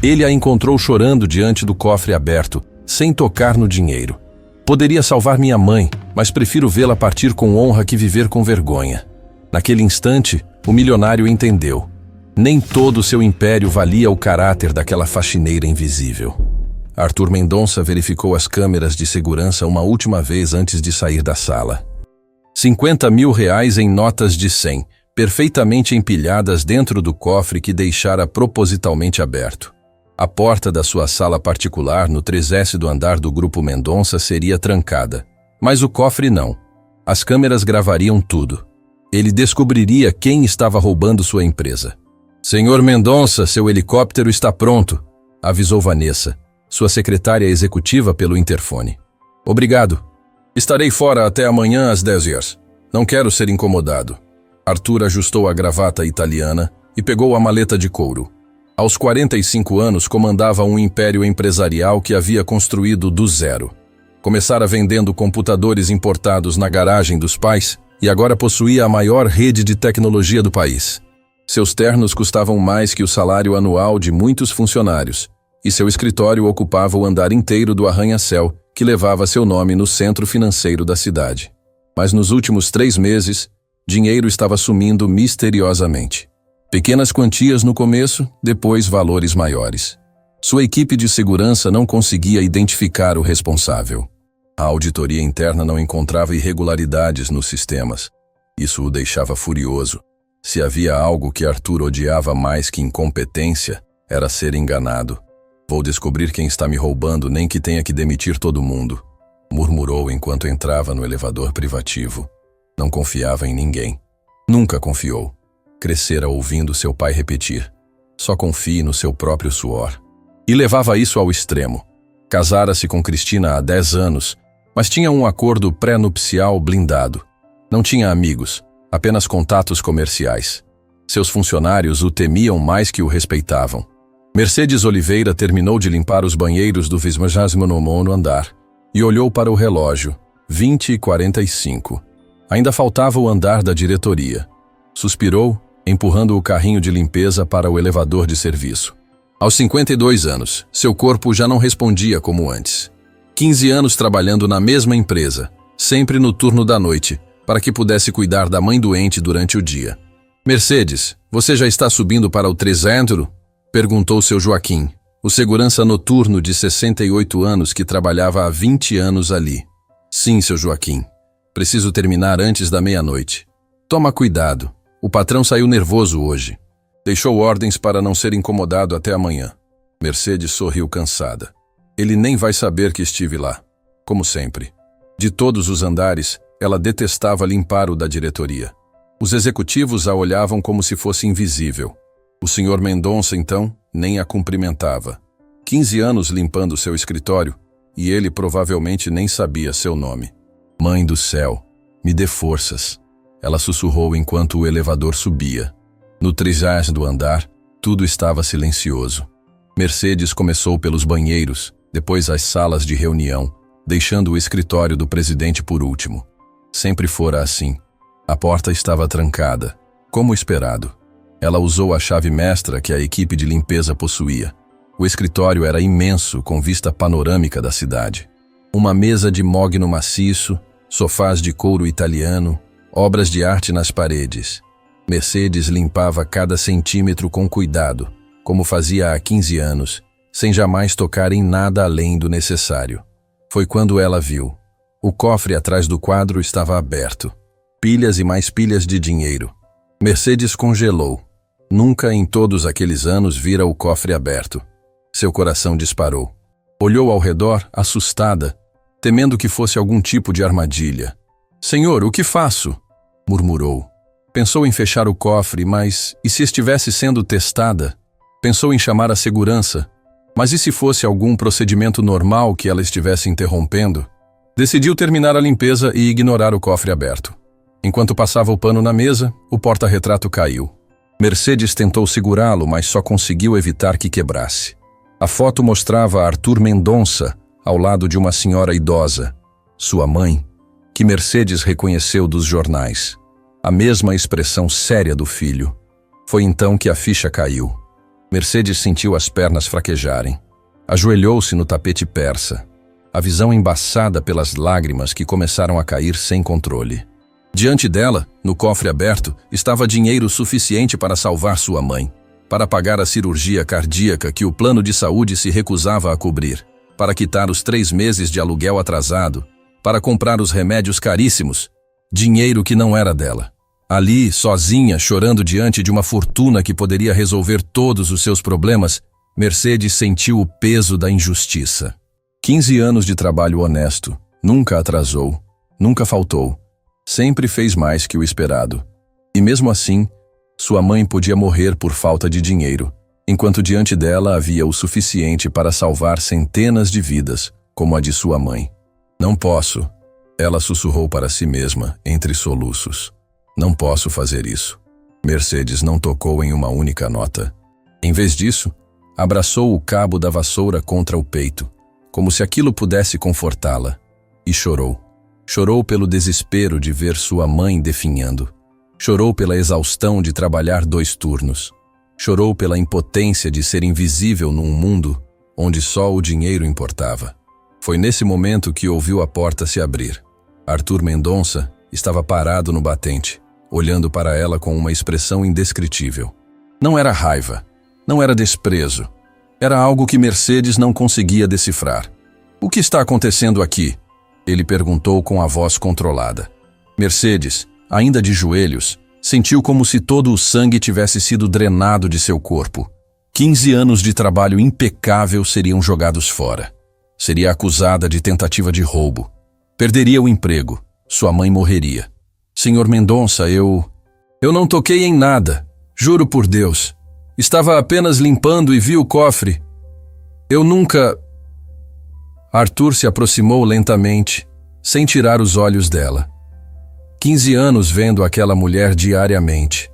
Ele a encontrou chorando diante do cofre aberto, sem tocar no dinheiro. Poderia salvar minha mãe, mas prefiro vê-la partir com honra que viver com vergonha. Naquele instante, o milionário entendeu. Nem todo seu império valia o caráter daquela faxineira invisível. Arthur Mendonça verificou as câmeras de segurança uma última vez antes de sair da sala. 50 mil reais em notas de 100, perfeitamente empilhadas dentro do cofre que deixara propositalmente aberto. A porta da sua sala particular no 30º andar do Grupo Mendonça seria trancada, mas o cofre não. As câmeras gravariam tudo. Ele descobriria quem estava roubando sua empresa. "Senhor Mendonça, seu helicóptero está pronto", avisou Vanessa, sua secretária executiva, pelo interfone. "Obrigado. Estarei fora até amanhã às 10 horas. Não quero ser incomodado." Arthur ajustou a gravata italiana e pegou a maleta de couro. Aos 45 anos, comandava um império empresarial que havia construído do zero. Começara vendendo computadores importados na garagem dos pais e agora possuía a maior rede de tecnologia do país. Seus ternos custavam mais que o salário anual de muitos funcionários, e seu escritório ocupava o andar inteiro do arranha-céu, que levava seu nome no centro financeiro da cidade. Mas nos últimos 3 meses, dinheiro estava sumindo misteriosamente. Pequenas quantias no começo, depois valores maiores. Sua equipe de segurança não conseguia identificar o responsável. A auditoria interna não encontrava irregularidades nos sistemas. Isso o deixava furioso. Se havia algo que Arthur odiava mais que incompetência, era ser enganado. "Vou descobrir quem está me roubando, nem que tenha que demitir todo mundo", murmurou enquanto entrava no elevador privativo. Não confiava em ninguém. Nunca confiou. Crescera ouvindo seu pai repetir: "Só confie no seu próprio suor." E levava isso ao extremo. Casara-se com Cristina há 10 anos, mas tinha um acordo pré-nupcial blindado. Não tinha amigos, apenas contatos comerciais. Seus funcionários o temiam mais que o respeitavam. Mercedes Oliveira terminou de limpar os banheiros do 29º andar e olhou para o relógio, 20h45. Ainda faltava o andar da diretoria. Suspirou, empurrando o carrinho de limpeza para o elevador de serviço. Aos 52 anos, seu corpo já não respondia como antes. 15 anos trabalhando na mesma empresa, sempre no turno da noite, para que pudesse cuidar da mãe doente durante o dia. "Mercedes, você já está subindo para o 300?" perguntou seu Joaquim, o segurança noturno de 68 anos que trabalhava há 20 anos ali. "Sim, seu Joaquim. Preciso terminar antes da meia-noite." "Toma cuidado. O patrão saiu nervoso hoje. Deixou ordens para não ser incomodado até amanhã." Mercedes sorriu cansada. "Ele nem vai saber que estive lá." Como sempre. De todos os andares, ela detestava limpar o da diretoria. Os executivos a olhavam como se fosse invisível. O Sr. Mendonça, então, nem a cumprimentava. 15 anos limpando seu escritório, e ele provavelmente nem sabia seu nome. "Mãe do céu, me dê forças", ela sussurrou enquanto o elevador subia. No 30º andar, tudo estava silencioso. Mercedes começou pelos banheiros, depois as salas de reunião, deixando o escritório do presidente por último. Sempre fora assim. A porta estava trancada, como esperado. Ela usou a chave mestra que a equipe de limpeza possuía. O escritório era imenso, com vista panorâmica da cidade. Uma mesa de mogno maciço, sofás de couro italiano, obras de arte nas paredes. Mercedes limpava cada centímetro com cuidado, como fazia há 15 anos, sem jamais tocar em nada além do necessário. Foi quando ela viu. O cofre atrás do quadro estava aberto. Pilhas e mais pilhas de dinheiro. Mercedes congelou. Nunca em todos aqueles anos vira o cofre aberto. Seu coração disparou. Olhou ao redor, assustada, temendo que fosse algum tipo de armadilha. "Senhor, o que faço?" murmurou. Pensou em fechar o cofre, mas e se estivesse sendo testada? Pensou em chamar a segurança, mas e se fosse algum procedimento normal que ela estivesse interrompendo? Decidiu terminar a limpeza e ignorar o cofre aberto. Enquanto passava o pano na mesa, o porta-retrato caiu. Mercedes tentou segurá-lo, mas só conseguiu evitar que quebrasse. A foto mostrava Arthur Mendonça ao lado de uma senhora idosa, sua mãe, que Mercedes reconheceu dos jornais. A mesma expressão séria do filho. Foi então que a ficha caiu. Mercedes sentiu as pernas fraquejarem. Ajoelhou-se no tapete persa, a visão embaçada pelas lágrimas que começaram a cair sem controle. Diante dela, no cofre aberto, estava dinheiro suficiente para salvar sua mãe, para pagar a cirurgia cardíaca que o plano de saúde se recusava a cobrir, para quitar os 3 meses de aluguel atrasado, para comprar os remédios caríssimos, dinheiro que não era dela. Ali, sozinha, chorando diante de uma fortuna que poderia resolver todos os seus problemas, Mercedes sentiu o peso da injustiça. 15 anos de trabalho honesto, nunca atrasou, nunca faltou, sempre fez mais que o esperado. E mesmo assim, sua mãe podia morrer por falta de dinheiro, enquanto diante dela havia o suficiente para salvar centenas de vidas, como a de sua mãe. Não posso, ela sussurrou para si mesma, entre soluços. Não posso fazer isso. Mercedes não tocou em uma única nota. Em vez disso, abraçou o cabo da vassoura contra o peito, como se aquilo pudesse confortá-la, e chorou. Chorou pelo desespero de ver sua mãe definhando. Chorou pela exaustão de trabalhar 2 turnos. Chorou pela impotência de ser invisível num mundo onde só o dinheiro importava. Foi nesse momento que ouviu a porta se abrir. Arthur Mendonça estava parado no batente, olhando para ela com uma expressão indescritível. Não era raiva, não era desprezo. Era algo que Mercedes não conseguia decifrar. "O que está acontecendo aqui?" ele perguntou com a voz controlada. Mercedes, ainda de joelhos, sentiu como se todo o sangue tivesse sido drenado de seu corpo. 15 anos de trabalho impecável seriam jogados fora. Seria acusada de tentativa de roubo. Perderia o emprego. Sua mãe morreria. "Senhor Mendonça, eu não toquei em nada. Juro por Deus. Estava apenas limpando e vi o cofre. Eu nunca..." Arthur se aproximou lentamente, sem tirar os olhos dela. 15 anos vendo aquela mulher diariamente.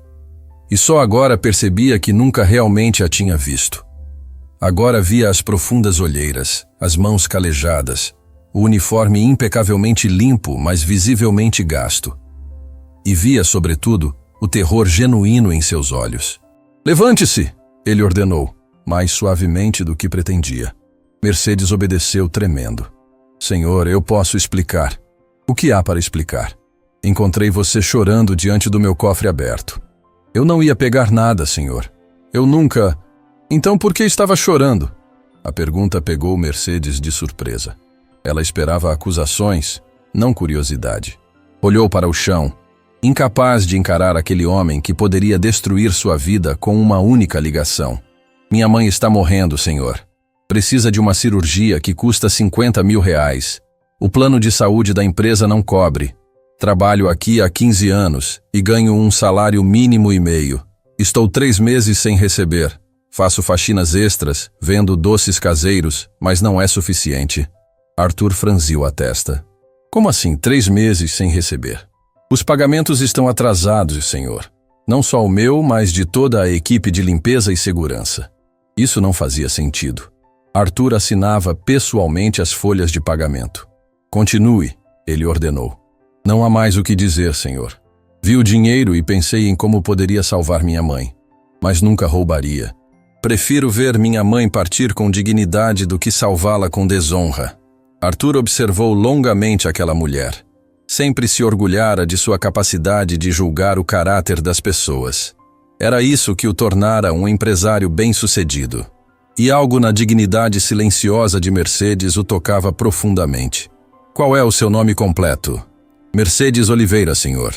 E só agora percebia que nunca realmente a tinha visto. Agora via as profundas olheiras, as mãos calejadas, o uniforme impecavelmente limpo, mas visivelmente gasto. E via, sobretudo, o terror genuíno em seus olhos. "Levante-se!" ele ordenou, mais suavemente do que pretendia. Mercedes obedeceu tremendo. "Senhor, eu posso explicar." "O que há para explicar?" "Encontrei você chorando diante do meu cofre aberto." "Eu não ia pegar nada, senhor. Eu nunca..." "Então por que estava chorando?" A pergunta pegou Mercedes de surpresa. Ela esperava acusações, não curiosidade. Olhou para o chão, incapaz de encarar aquele homem que poderia destruir sua vida com uma única ligação. "Minha mãe está morrendo, senhor. Precisa de uma cirurgia que custa 50 mil reais. O plano de saúde da empresa não cobre. Trabalho aqui há 15 anos e ganho um salário mínimo e meio. Estou 3 meses sem receber. Faço faxinas extras, vendo doces caseiros, mas não é suficiente." Arthur franziu a testa. "Como assim 3 meses sem receber?" "Os pagamentos estão atrasados, senhor. Não só o meu, mas de toda a equipe de limpeza e segurança." Isso não fazia sentido. Arthur assinava pessoalmente as folhas de pagamento. "Continue", ele ordenou. "Não há mais o que dizer, senhor. Vi o dinheiro e pensei em como poderia salvar minha mãe, mas nunca roubaria. Prefiro ver minha mãe partir com dignidade do que salvá-la com desonra." Arthur observou longamente aquela mulher. Sempre se orgulhara de sua capacidade de julgar o caráter das pessoas. Era isso que o tornara um empresário bem-sucedido. E algo na dignidade silenciosa de Mercedes o tocava profundamente. "Qual é o seu nome completo?" "Mercedes Oliveira, senhor."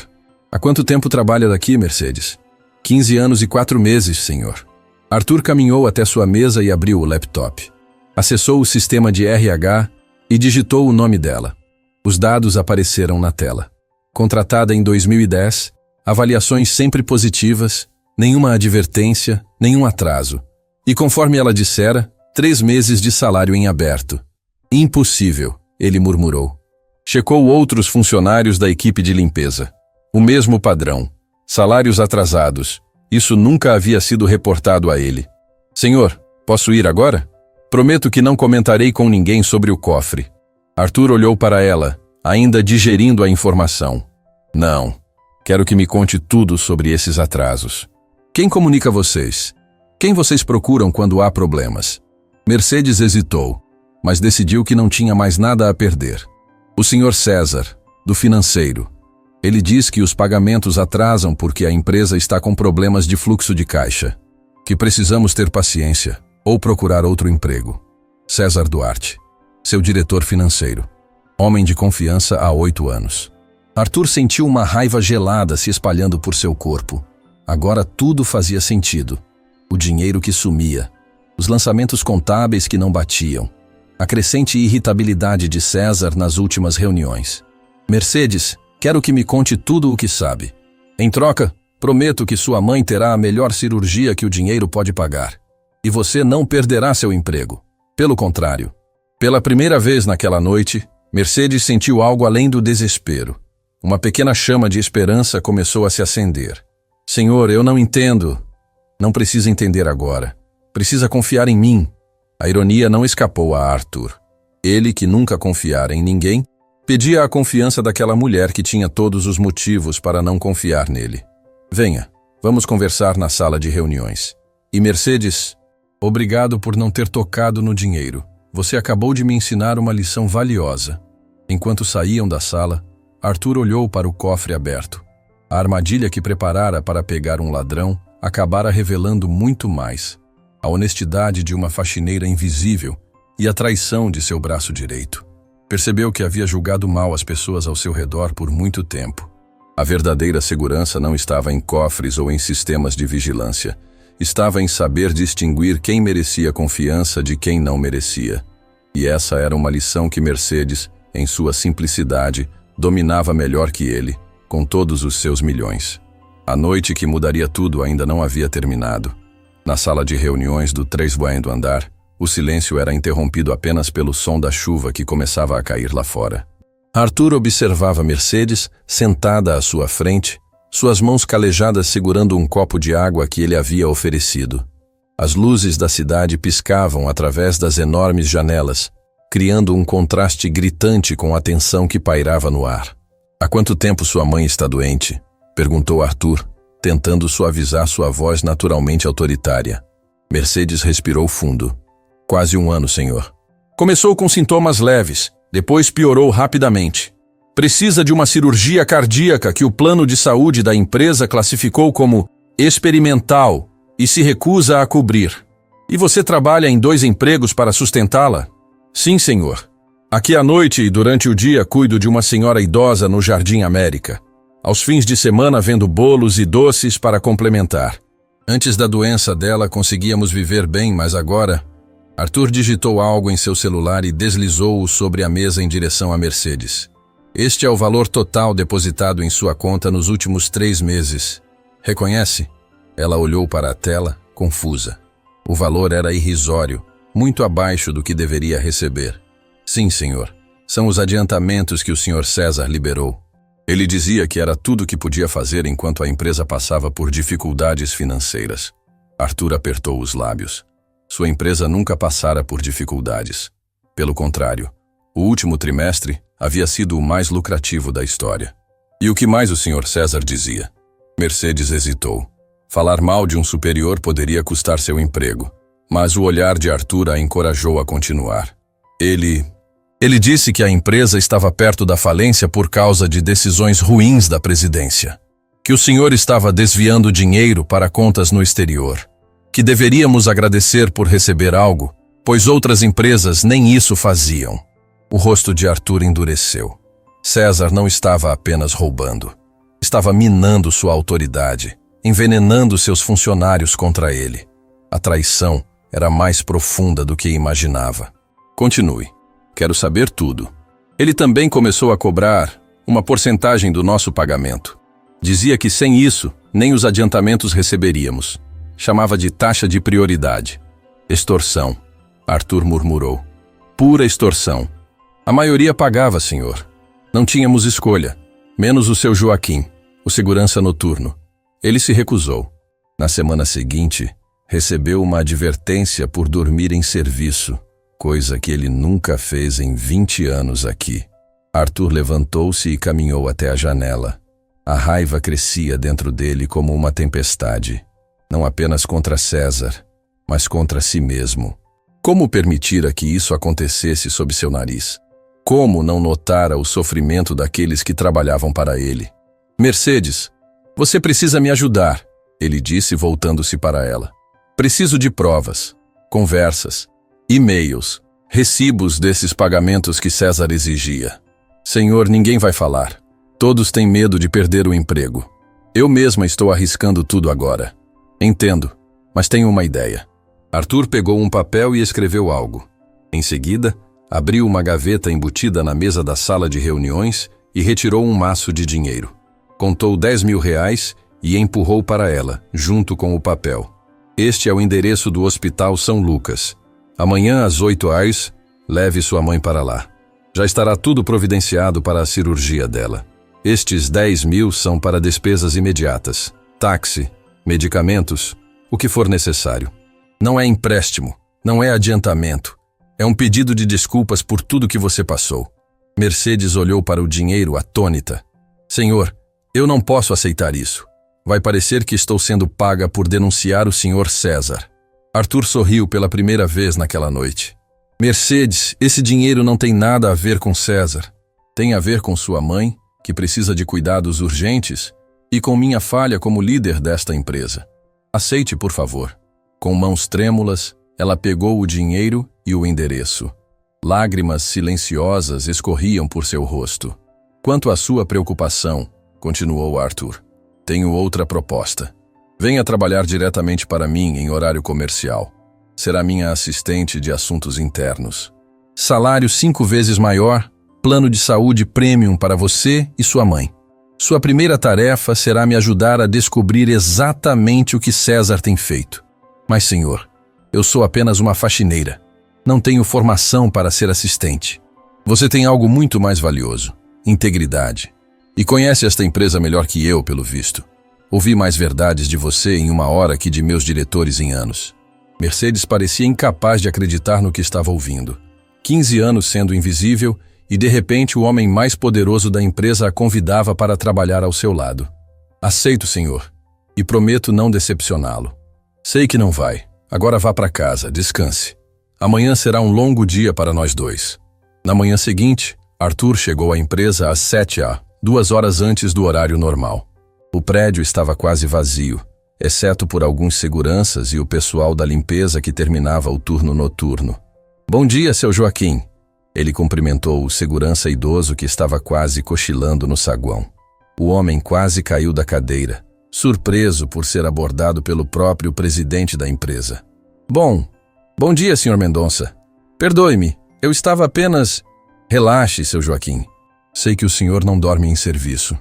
"Há quanto tempo trabalha daqui, Mercedes?" 15 anos e 4 meses, senhor." Arthur caminhou até sua mesa e abriu o laptop. Acessou o sistema de RH e digitou o nome dela. Os dados apareceram na tela. Contratada em 2010, avaliações sempre positivas, nenhuma advertência, nenhum atraso. E conforme ela dissera, 3 meses de salário em aberto. "Impossível", ele murmurou. Checou outros funcionários da equipe de limpeza. O mesmo padrão. Salários atrasados. Isso nunca havia sido reportado a ele. "Senhor, posso ir agora? Prometo que não comentarei com ninguém sobre o cofre." Arthur olhou para ela, ainda digerindo a informação. "Não. Quero que me conte tudo sobre esses atrasos. Quem comunica vocês? Quem vocês procuram quando há problemas? Mercedes hesitou, mas decidiu que não tinha mais nada a perder. O Sr. César, do financeiro. Ele diz que os pagamentos atrasam porque a empresa está com problemas de fluxo de caixa. Que precisamos ter paciência ou procurar outro emprego. César Duarte, seu diretor financeiro. Homem de confiança há 8 anos. Arthur sentiu uma raiva gelada se espalhando por seu corpo. Agora tudo fazia sentido. O dinheiro que sumia. Os lançamentos contábeis que não batiam. A crescente irritabilidade de César nas últimas reuniões. Mercedes, quero que me conte tudo o que sabe. Em troca, prometo que sua mãe terá a melhor cirurgia que o dinheiro pode pagar. E você não perderá seu emprego. Pelo contrário. Pela primeira vez naquela noite, Mercedes sentiu algo além do desespero. Uma pequena chama de esperança começou a se acender. Senhor, eu não entendo. Não precisa entender agora. Precisa confiar em mim. A ironia não escapou a Arthur. Ele, que nunca confiara em ninguém, pedia a confiança daquela mulher que tinha todos os motivos para não confiar nele. Venha, vamos conversar na sala de reuniões. E Mercedes, obrigado por não ter tocado no dinheiro. Você acabou de me ensinar uma lição valiosa. Enquanto saíam da sala, Arthur olhou para o cofre aberto. A armadilha que preparara para pegar um ladrão acabara revelando muito mais. A honestidade de uma faxineira invisível e a traição de seu braço direito. Percebeu que havia julgado mal as pessoas ao seu redor por muito tempo. A verdadeira segurança não estava em cofres ou em sistemas de vigilância. Estava em saber distinguir quem merecia confiança de quem não merecia. E essa era uma lição que Mercedes, em sua simplicidade, dominava melhor que ele, com todos os seus milhões. A noite que mudaria tudo ainda não havia terminado. Na sala de reuniões do 3º andar, o silêncio era interrompido apenas pelo som da chuva que começava a cair lá fora. Arthur observava Mercedes, sentada à sua frente, suas mãos calejadas segurando um copo de água que ele havia oferecido. As luzes da cidade piscavam através das enormes janelas, criando um contraste gritante com a tensão que pairava no ar. Há quanto tempo sua mãe está doente? Perguntou Arthur, tentando suavizar sua voz naturalmente autoritária. Mercedes respirou fundo. Quase 1 ano, senhor. Começou com sintomas leves, depois piorou rapidamente. Precisa de uma cirurgia cardíaca que o plano de saúde da empresa classificou como experimental e se recusa a cobrir. E você trabalha em 2 empregos para sustentá-la? Sim, senhor. Aqui à noite e durante o dia cuido de uma senhora idosa no Jardim América. Aos fins de semana vendo bolos e doces para complementar. Antes da doença dela conseguíamos viver bem, mas agora... Arthur digitou algo em seu celular e deslizou-o sobre a mesa em direção a Mercedes. Este é o valor total depositado em sua conta nos últimos 3 meses. Reconhece? Ela olhou para a tela, confusa. O valor era irrisório, muito abaixo do que deveria receber. Sim, senhor. São os adiantamentos que o Sr. César liberou. Ele dizia que era tudo o que podia fazer enquanto a empresa passava por dificuldades financeiras. Arthur apertou os lábios. Sua empresa nunca passara por dificuldades. Pelo contrário, o último trimestre havia sido o mais lucrativo da história. E o que mais o Sr. César dizia? Mercedes hesitou. Falar mal de um superior poderia custar seu emprego, mas o olhar de Arthur a encorajou a continuar. Ele disse que a empresa estava perto da falência por causa de decisões ruins da presidência. Que o senhor estava desviando dinheiro para contas no exterior. Que deveríamos agradecer por receber algo, pois outras empresas nem isso faziam. O rosto de Arthur endureceu. César não estava apenas roubando. Estava minando sua autoridade, envenenando seus funcionários contra ele. A traição era mais profunda do que imaginava. Continue. Quero saber tudo. Ele também começou a cobrar uma porcentagem do nosso pagamento. Dizia que sem isso, nem os adiantamentos receberíamos. Chamava de taxa de prioridade. Extorsão, Arthur murmurou. Pura extorsão. A maioria pagava, senhor. Não tínhamos escolha, menos o seu Joaquim, o segurança noturno. Ele se recusou. Na semana seguinte, recebeu uma advertência por dormir em serviço, coisa que ele nunca fez em 20 anos aqui. Arthur levantou-se e caminhou até a janela. A raiva crescia dentro dele como uma tempestade. Não apenas contra César, mas contra si mesmo. Como permitira que isso acontecesse sob seu nariz? Como não notara o sofrimento daqueles que trabalhavam para ele? Mercedes, você precisa me ajudar, ele disse voltando-se para ela. Preciso de provas, conversas, e-mails, recibos desses pagamentos que César exigia. Senhor, ninguém vai falar. Todos têm medo de perder o emprego. Eu mesma estou arriscando tudo agora. Entendo, mas tenho uma ideia. Arthur pegou um papel e escreveu algo. Em seguida, abriu uma gaveta embutida na mesa da sala de reuniões e retirou um maço de dinheiro. Contou 10.000 reais e empurrou para ela, junto com o papel. Este é o endereço do Hospital São Lucas. Amanhã às 8h, leve sua mãe para lá. Já estará tudo providenciado para a cirurgia dela. Estes 10.000 são para despesas imediatas. Táxi, medicamentos, o que for necessário. Não é empréstimo, não é adiantamento. É um pedido de desculpas por tudo que você passou. Mercedes olhou para o dinheiro atônita. Senhor, eu não posso aceitar isso. Vai parecer que estou sendo paga por denunciar o Sr. César. Arthur sorriu pela primeira vez naquela noite. Mercedes, esse dinheiro não tem nada a ver com César. Tem a ver com sua mãe, que precisa de cuidados urgentes, e com minha falha como líder desta empresa. Aceite, por favor. Com mãos trêmulas, ela pegou o dinheiro e o endereço. Lágrimas silenciosas escorriam por seu rosto. Quanto à sua preocupação, continuou Arthur, tenho outra proposta. Venha trabalhar diretamente para mim em horário comercial. Será minha assistente de assuntos internos. Salário 5 vezes maior, plano de saúde premium para você e sua mãe. Sua primeira tarefa será me ajudar a descobrir exatamente o que César tem feito. Mas, senhor, eu sou apenas uma faxineira. Não tenho formação para ser assistente. Você tem algo muito mais valioso, integridade. E conhece esta empresa melhor que eu, pelo visto. Ouvi mais verdades de você em 1 hora que de meus diretores em anos. Mercedes parecia incapaz de acreditar no que estava ouvindo. 15 anos sendo invisível e, de repente, o homem mais poderoso da empresa a convidava para trabalhar ao seu lado. Aceito, senhor, e prometo não decepcioná-lo. Sei que não vai. Agora vá para casa, descanse. Amanhã será um longo dia para nós dois. Na manhã seguinte, Arthur chegou à empresa às 7h, 2 horas antes do horário normal. O prédio estava quase vazio, exceto por alguns seguranças e o pessoal da limpeza que terminava o turno noturno. Bom dia, seu Joaquim. Ele cumprimentou o segurança idoso que estava quase cochilando no saguão. O homem quase caiu da cadeira, surpreso por ser abordado pelo próprio presidente da empresa. Bom dia, Sr. Mendonça. Perdoe-me, eu estava apenas... Relaxe, seu Joaquim. Sei que o senhor não dorme em serviço.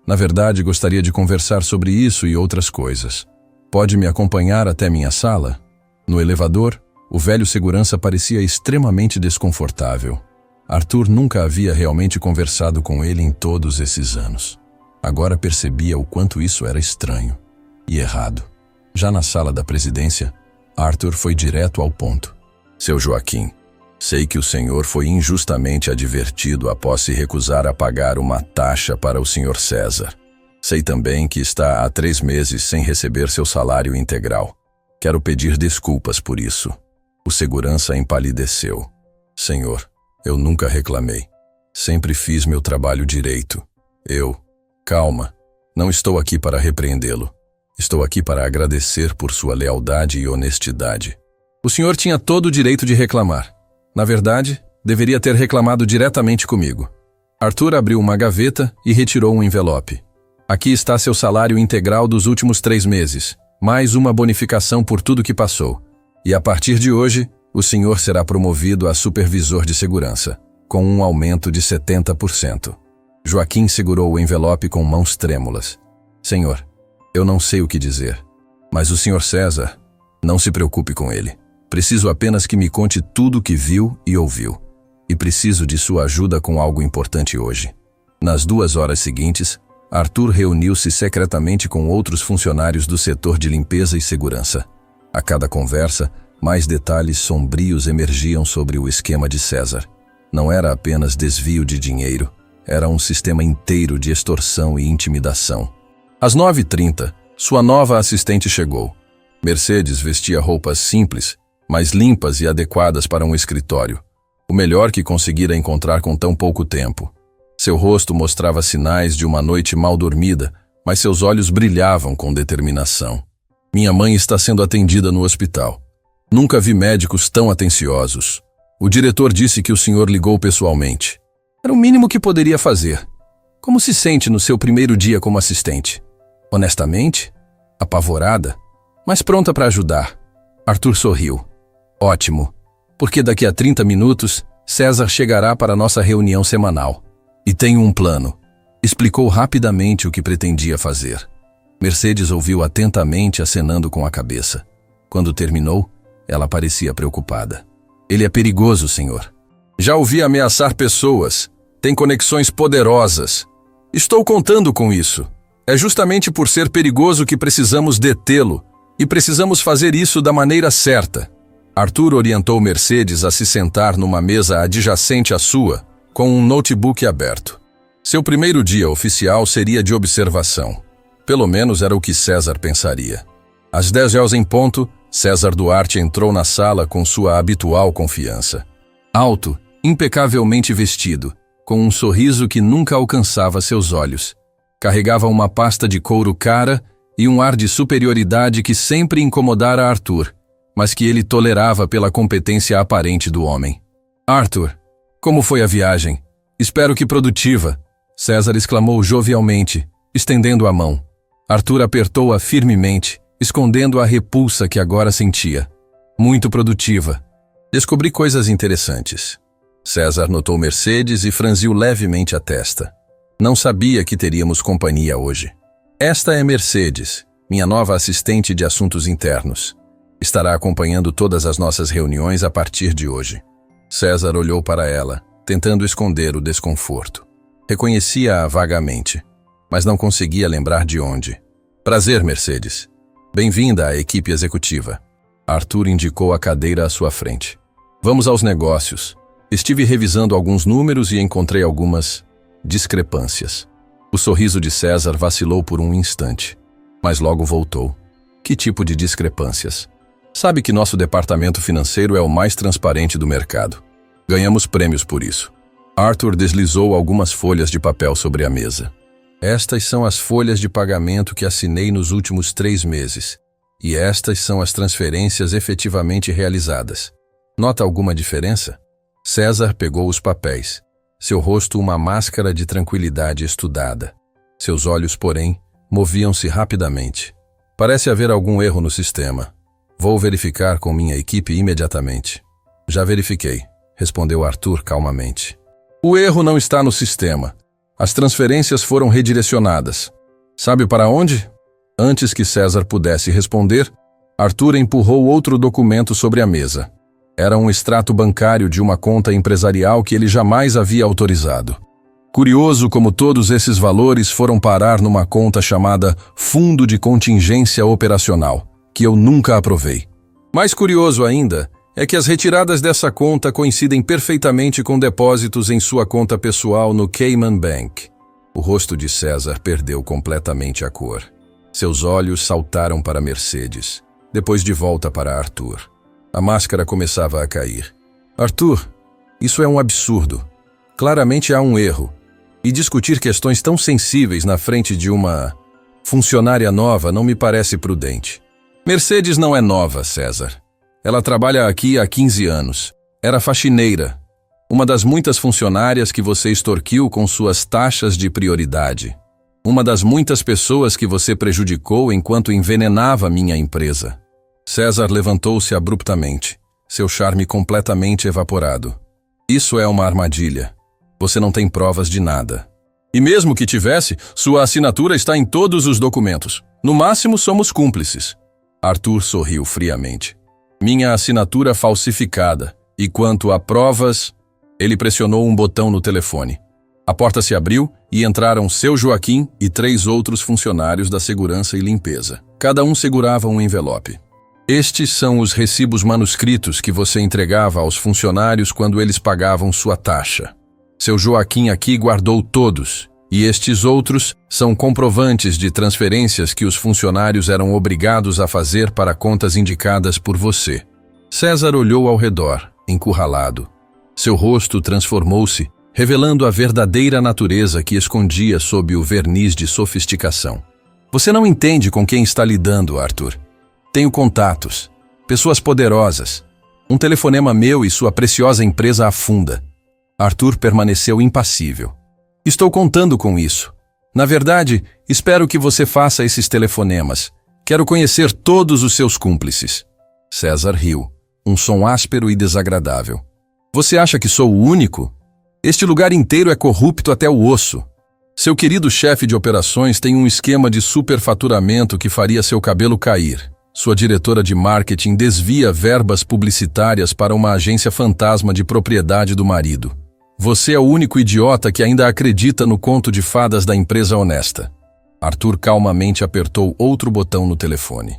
Na verdade, gostaria de conversar sobre isso e outras coisas. Pode me acompanhar até minha sala? No elevador, o velho segurança parecia extremamente desconfortável. Arthur nunca havia realmente conversado com ele em todos esses anos. Agora percebia o quanto isso era estranho e errado. Já na sala da presidência, Arthur foi direto ao ponto. Seu Joaquim, sei que o senhor foi injustamente advertido após se recusar a pagar uma taxa para o Sr. César. Sei também que está há 3 meses sem receber seu salário integral. Quero pedir desculpas por isso. O segurança empalideceu. Senhor, eu nunca reclamei. Sempre fiz meu trabalho direito. Calma, não estou aqui para repreendê-lo. Estou aqui para agradecer por sua lealdade e honestidade. O senhor tinha todo o direito de reclamar. Na verdade, deveria ter reclamado diretamente comigo. Arthur abriu uma gaveta e retirou um envelope. Aqui está seu salário integral dos últimos 3 meses, mais uma bonificação por tudo que passou. E a partir de hoje, o senhor será promovido a supervisor de segurança, com um aumento de 70%. Joaquim segurou o envelope com mãos trêmulas. Senhor, eu não sei o que dizer, mas o Sr. César, não se preocupe com ele. Preciso apenas que me conte tudo o que viu e ouviu. E preciso de sua ajuda com algo importante hoje. Nas 2 horas seguintes, Arthur reuniu-se secretamente com outros funcionários do setor de limpeza e segurança. A cada conversa, mais detalhes sombrios emergiam sobre o esquema de César. Não era apenas desvio de dinheiro, era um sistema inteiro de extorsão e intimidação. Às 9h30, sua nova assistente chegou. Mercedes vestia roupas simples, mas limpas e adequadas para um escritório, o melhor que conseguira encontrar com tão pouco tempo. Seu rosto mostrava sinais de uma noite mal dormida, mas seus olhos brilhavam com determinação. Minha mãe está sendo atendida no hospital. Nunca vi médicos tão atenciosos. O diretor disse que o senhor ligou pessoalmente. Era o mínimo que poderia fazer. Como se sente no seu primeiro dia como assistente? Honestamente, apavorada, mas pronta para ajudar. Arthur sorriu. Ótimo, porque daqui a 30 minutos, César chegará para a nossa reunião semanal. E tenho um plano. Explicou rapidamente o que pretendia fazer. Mercedes ouviu atentamente, acenando com a cabeça. Quando terminou, ela parecia preocupada. Ele é perigoso, senhor. Já ouvi ameaçar pessoas. Tem conexões poderosas. Estou contando com isso. É justamente por ser perigoso que precisamos detê-lo. E precisamos fazer isso da maneira certa. Arthur orientou Mercedes a se sentar numa mesa adjacente à sua, com um notebook aberto. Seu primeiro dia oficial seria de observação. Pelo menos era o que César pensaria. Às 10 horas em ponto, César Duarte entrou na sala com sua habitual confiança. Alto, impecavelmente vestido, com um sorriso que nunca alcançava seus olhos. Carregava uma pasta de couro cara e um ar de superioridade que sempre incomodara Arthur, mas que ele tolerava pela competência aparente do homem. Arthur, como foi a viagem? Espero que produtiva, César exclamou jovialmente, estendendo a mão. Arthur apertou-a firmemente, escondendo a repulsa que agora sentia. Muito produtiva. Descobri coisas interessantes. César notou Mercedes e franziu levemente a testa. Não sabia que teríamos companhia hoje. Esta é Mercedes, minha nova assistente de assuntos internos. Estará acompanhando todas as nossas reuniões a partir de hoje. César olhou para ela, tentando esconder o desconforto. Reconhecia-a vagamente, mas não conseguia lembrar de onde. Prazer, Mercedes. Bem-vinda à equipe executiva. Arthur indicou a cadeira à sua frente. Vamos aos negócios. Estive revisando alguns números e encontrei algumas discrepâncias. O sorriso de César vacilou por um instante, mas logo voltou. Que tipo de discrepâncias? Sabe que nosso departamento financeiro é o mais transparente do mercado. Ganhamos prêmios por isso. Arthur deslizou algumas folhas de papel sobre a mesa. Estas são as folhas de pagamento que assinei nos últimos 3 meses. E estas são as transferências efetivamente realizadas. Nota alguma diferença? César pegou os papéis. Seu rosto uma máscara de tranquilidade estudada. Seus olhos, porém, moviam-se rapidamente. Parece haver algum erro no sistema. Vou verificar com minha equipe imediatamente. Já verifiquei, respondeu Arthur calmamente. O erro não está no sistema. As transferências foram redirecionadas. Sabe para onde? Antes que César pudesse responder, Arthur empurrou outro documento sobre a mesa. Era um extrato bancário de uma conta empresarial que ele jamais havia autorizado. Curioso como todos esses valores foram parar numa conta chamada Fundo de Contingência Operacional, que eu nunca aprovei. Mais curioso ainda é que as retiradas dessa conta coincidem perfeitamente com depósitos em sua conta pessoal no Cayman Bank. O rosto de César perdeu completamente a cor. Seus olhos saltaram para Mercedes, depois de volta para Arthur. A máscara começava a cair. Arthur, isso é um absurdo. Claramente há um erro. E discutir questões tão sensíveis na frente de uma funcionária nova não me parece prudente. Mercedes não é nova, César. Ela trabalha aqui há 15 anos. Era faxineira. Uma das muitas funcionárias que você extorquiu com suas taxas de prioridade. Uma das muitas pessoas que você prejudicou enquanto envenenava minha empresa. César levantou-se abruptamente, seu charme completamente evaporado. Isso é uma armadilha. Você não tem provas de nada. E mesmo que tivesse, sua assinatura está em todos os documentos. No máximo, somos cúmplices. Arthur sorriu friamente. Minha assinatura falsificada. E quanto a provas... Ele pressionou um botão no telefone. A porta se abriu e entraram seu Joaquim e 3 outros funcionários da segurança e limpeza. Cada um segurava um envelope. Estes são os recibos manuscritos que você entregava aos funcionários quando eles pagavam sua taxa. Seu Joaquim aqui guardou todos E estes outros são comprovantes de transferências que os funcionários eram obrigados a fazer para contas indicadas por você. César olhou ao redor, encurralado. Seu rosto transformou-se, revelando a verdadeira natureza que escondia sob o verniz de sofisticação. Você não entende com quem está lidando, Arthur. Tenho contatos, pessoas poderosas. Um telefonema meu e sua preciosa empresa afunda. Arthur permaneceu impassível. Estou contando com isso. Na verdade, espero que você faça esses telefonemas. Quero conhecer todos os seus cúmplices. César riu, um som áspero e desagradável. Você acha que sou o único? Este lugar inteiro é corrupto até o osso. Seu querido chefe de operações tem um esquema de superfaturamento que faria seu cabelo cair. Sua diretora de marketing desvia verbas publicitárias para uma agência fantasma de propriedade do marido. Você é o único idiota que ainda acredita no conto de fadas da empresa honesta. Arthur calmamente apertou outro botão no telefone.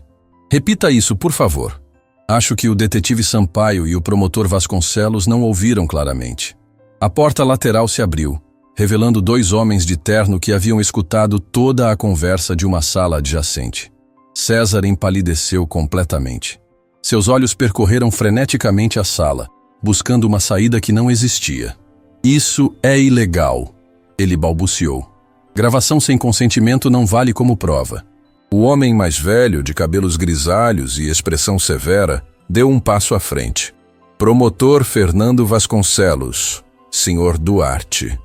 Repita isso, por favor. Acho que o detetive Sampaio e o promotor Vasconcelos não ouviram claramente. A porta lateral se abriu, revelando 2 homens de terno que haviam escutado toda a conversa de uma sala adjacente. César empalideceu completamente. Seus olhos percorreram freneticamente a sala, buscando uma saída que não existia. Isso é ilegal, ele balbuciou. Gravação sem consentimento não vale como prova. O homem mais velho, de cabelos grisalhos e expressão severa, deu um passo à frente. Promotor Fernando Vasconcelos, Sr. Duarte.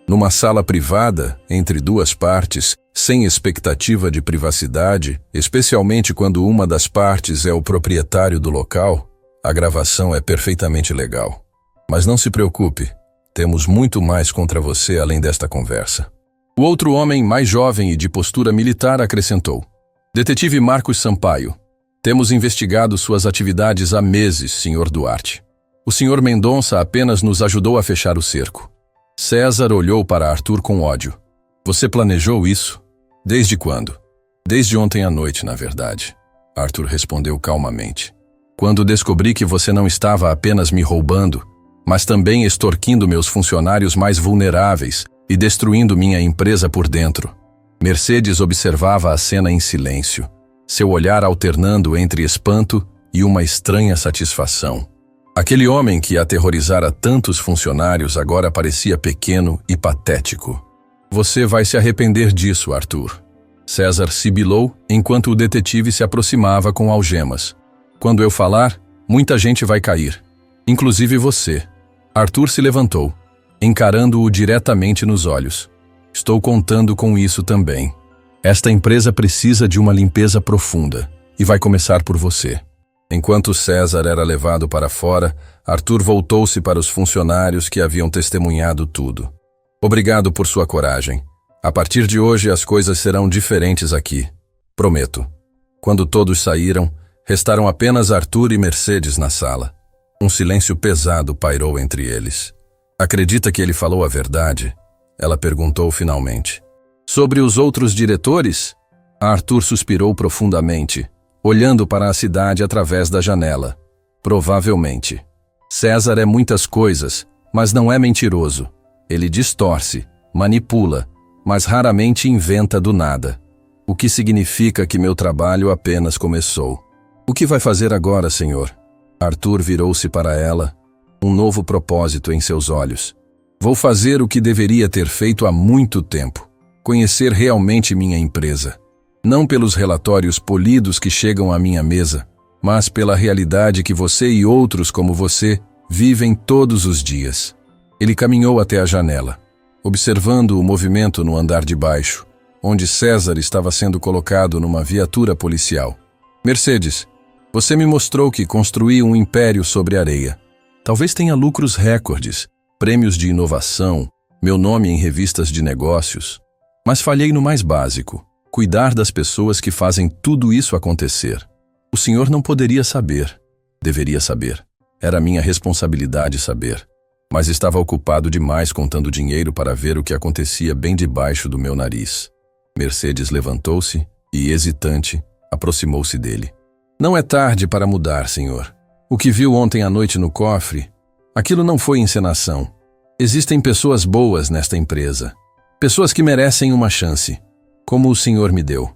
Numa sala privada, entre 2 partes, sem expectativa de privacidade, especialmente quando uma das partes é o proprietário do local, a gravação é perfeitamente legal. Mas não se preocupe. Temos muito mais contra você além desta conversa. O outro homem, mais jovem e de postura militar, acrescentou. Detetive Marcos Sampaio, temos investigado suas atividades há meses, Sr. Duarte. O Sr. Mendonça apenas nos ajudou a fechar o cerco. César olhou para Arthur com ódio. Você planejou isso? Desde quando? Desde ontem à noite, na verdade. Arthur respondeu calmamente. Quando descobri que você não estava apenas me roubando, mas também extorquindo meus funcionários mais vulneráveis e destruindo minha empresa por dentro. Mercedes observava a cena em silêncio, seu olhar alternando entre espanto e uma estranha satisfação. Aquele homem que aterrorizara tantos funcionários agora parecia pequeno e patético. Você vai se arrepender disso, Arthur. César sibilou enquanto o detetive se aproximava com algemas. Quando eu falar, muita gente vai cair, inclusive você. Arthur se levantou, encarando-o diretamente nos olhos. Estou contando com isso também. Esta empresa precisa de uma limpeza profunda, e vai começar por você. Enquanto César era levado para fora, Arthur voltou-se para os funcionários que haviam testemunhado tudo. Obrigado por sua coragem. A partir de hoje as coisas serão diferentes aqui. Prometo. Quando todos saíram, restaram apenas Arthur e Mercedes na sala. Um silêncio pesado pairou entre eles. Acredita que ele falou a verdade? Ela perguntou finalmente. Sobre os outros diretores? Arthur suspirou profundamente, olhando para a cidade através da janela. Provavelmente. César é muitas coisas, mas não é mentiroso. Ele distorce, manipula, mas raramente inventa do nada. O que significa que meu trabalho apenas começou. O que vai fazer agora, senhor? Arthur virou-se para ela, um novo propósito em seus olhos. Vou fazer o que deveria ter feito há muito tempo. Conhecer realmente minha empresa. Não pelos relatórios polidos que chegam à minha mesa, mas pela realidade que você e outros como você vivem todos os dias. Ele caminhou até a janela, observando o movimento no andar de baixo, onde César estava sendo colocado numa viatura policial. Mercedes, você me mostrou que construí um império sobre areia. Talvez tenha lucros recordes, prêmios de inovação, meu nome em revistas de negócios. Mas falhei no mais básico, cuidar das pessoas que fazem tudo isso acontecer. O senhor não poderia saber. Deveria saber. Era minha responsabilidade saber. Mas estava ocupado demais contando dinheiro para ver o que acontecia bem debaixo do meu nariz. Mercedes levantou-se e, hesitante, aproximou-se dele. Não é tarde para mudar, senhor. O que viu ontem à noite no cofre, aquilo não foi encenação. Existem pessoas boas nesta empresa. Pessoas que merecem uma chance, como o senhor me deu.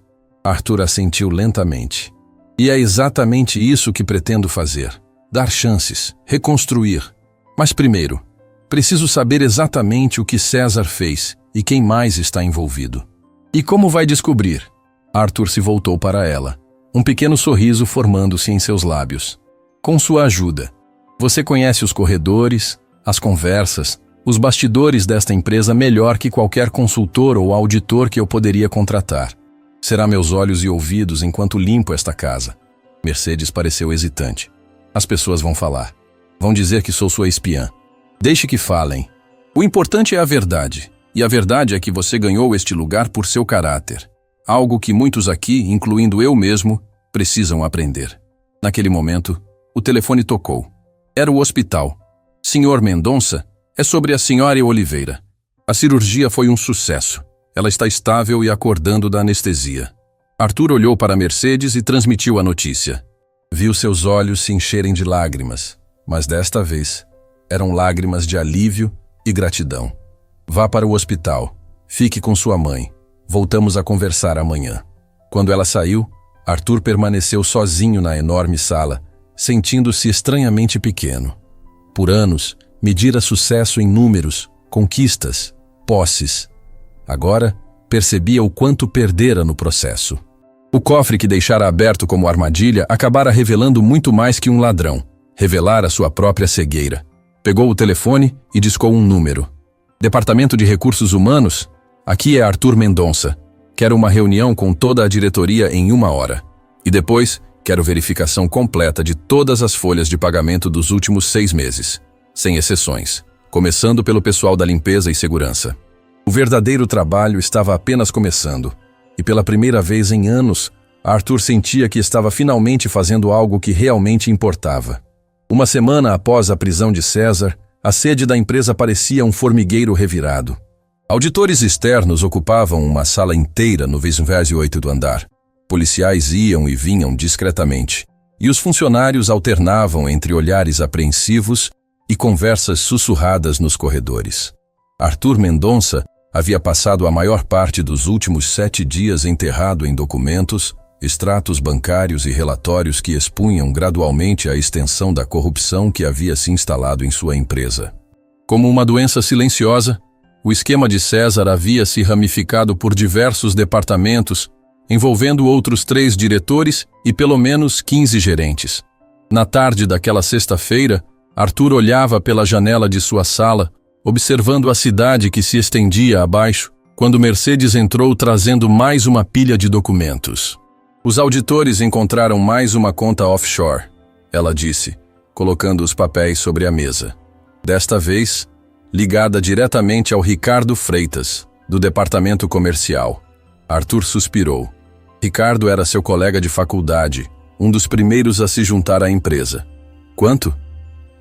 Arthur assentiu lentamente. E é exatamente isso que pretendo fazer. Dar chances, reconstruir. Mas primeiro, preciso saber exatamente o que César fez e quem mais está envolvido. E como vai descobrir? Arthur se voltou para ela, um pequeno sorriso formando-se em seus lábios. Com sua ajuda. Você conhece os corredores, as conversas, os bastidores desta empresa melhor que qualquer consultor ou auditor que eu poderia contratar. Será meus olhos e ouvidos enquanto limpo esta casa. Mercedes pareceu hesitante. As pessoas vão falar. Vão dizer que sou sua espiã. Deixe que falem. O importante é a verdade. E a verdade é que você ganhou este lugar por seu caráter. Algo que muitos aqui, incluindo eu mesmo, precisam aprender. Naquele momento, o telefone tocou. Era o hospital. Senhor Mendonça, é sobre a senhora Oliveira. A cirurgia foi um sucesso. Ela está estável e acordando da anestesia. Arthur olhou para Mercedes e transmitiu a notícia. Viu seus olhos se encherem de lágrimas, mas desta vez eram lágrimas de alívio e gratidão. Vá para o hospital. Fique com sua mãe. Voltamos a conversar amanhã. Quando ela saiu, Arthur permaneceu sozinho na enorme sala, sentindo-se estranhamente pequeno. Por anos, medira sucesso em números, conquistas, posses. Agora, percebia o quanto perdera no processo. O cofre que deixara aberto como armadilha acabara revelando muito mais que um ladrão. Revelara sua própria cegueira. Pegou o telefone e discou um número. Departamento de Recursos Humanos? Aqui é Arthur Mendonça. Quero uma reunião com toda a diretoria em 1 hora. E depois, quero verificação completa de todas as folhas de pagamento dos últimos 6 meses. Sem exceções. Começando pelo pessoal da limpeza e segurança. O verdadeiro trabalho estava apenas começando. E pela primeira vez em anos, Arthur sentia que estava finalmente fazendo algo que realmente importava. Uma semana após a prisão de César, a sede da empresa parecia um formigueiro revirado. Auditores externos ocupavam uma sala inteira no 28º andar. Policiais iam e vinham discretamente, e os funcionários alternavam entre olhares apreensivos e conversas sussurradas nos corredores. Arthur Mendonça havia passado a maior parte dos últimos 7 dias enterrado em documentos, extratos bancários e relatórios que expunham gradualmente a extensão da corrupção que havia se instalado em sua empresa. Como uma doença silenciosa, o esquema de César havia se ramificado por diversos departamentos, envolvendo outros 3 diretores e pelo menos 15 gerentes. Na tarde daquela sexta-feira, Arthur olhava pela janela de sua sala, observando a cidade que se estendia abaixo, quando Mercedes entrou trazendo mais uma pilha de documentos. Os auditores encontraram mais uma conta offshore, ela disse, colocando os papéis sobre a mesa. Desta vez, ligada diretamente ao Ricardo Freitas, do departamento comercial. Arthur suspirou. Ricardo era seu colega de faculdade, um dos primeiros a se juntar à empresa. Quanto?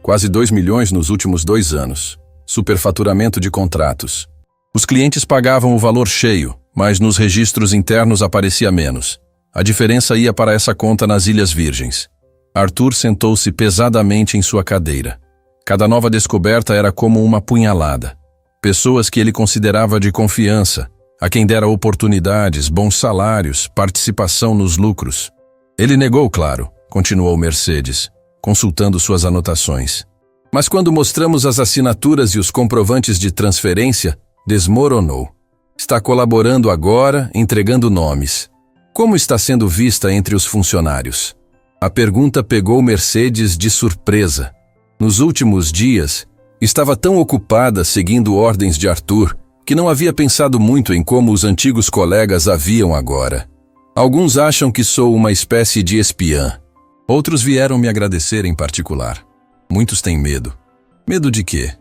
Quase 2 milhões nos últimos 2 anos. Superfaturamento de contratos. Os clientes pagavam o valor cheio, mas nos registros internos aparecia menos. A diferença ia para essa conta nas Ilhas Virgens. Arthur sentou-se pesadamente em sua cadeira. Cada nova descoberta era como uma punhalada. Pessoas que ele considerava de confiança, a quem dera oportunidades, bons salários, participação nos lucros. Ele negou, claro, continuou Mercedes, consultando suas anotações. Mas quando mostramos as assinaturas e os comprovantes de transferência, desmoronou. Está colaborando agora, entregando nomes. Como está sendo vista entre os funcionários? A pergunta pegou Mercedes de surpresa. Nos últimos dias, estava tão ocupada seguindo ordens de Arthur que não havia pensado muito em como os antigos colegas a viam agora. Alguns acham que sou uma espécie de espiã. Outros vieram me agradecer em particular. Muitos têm medo. Medo de quê?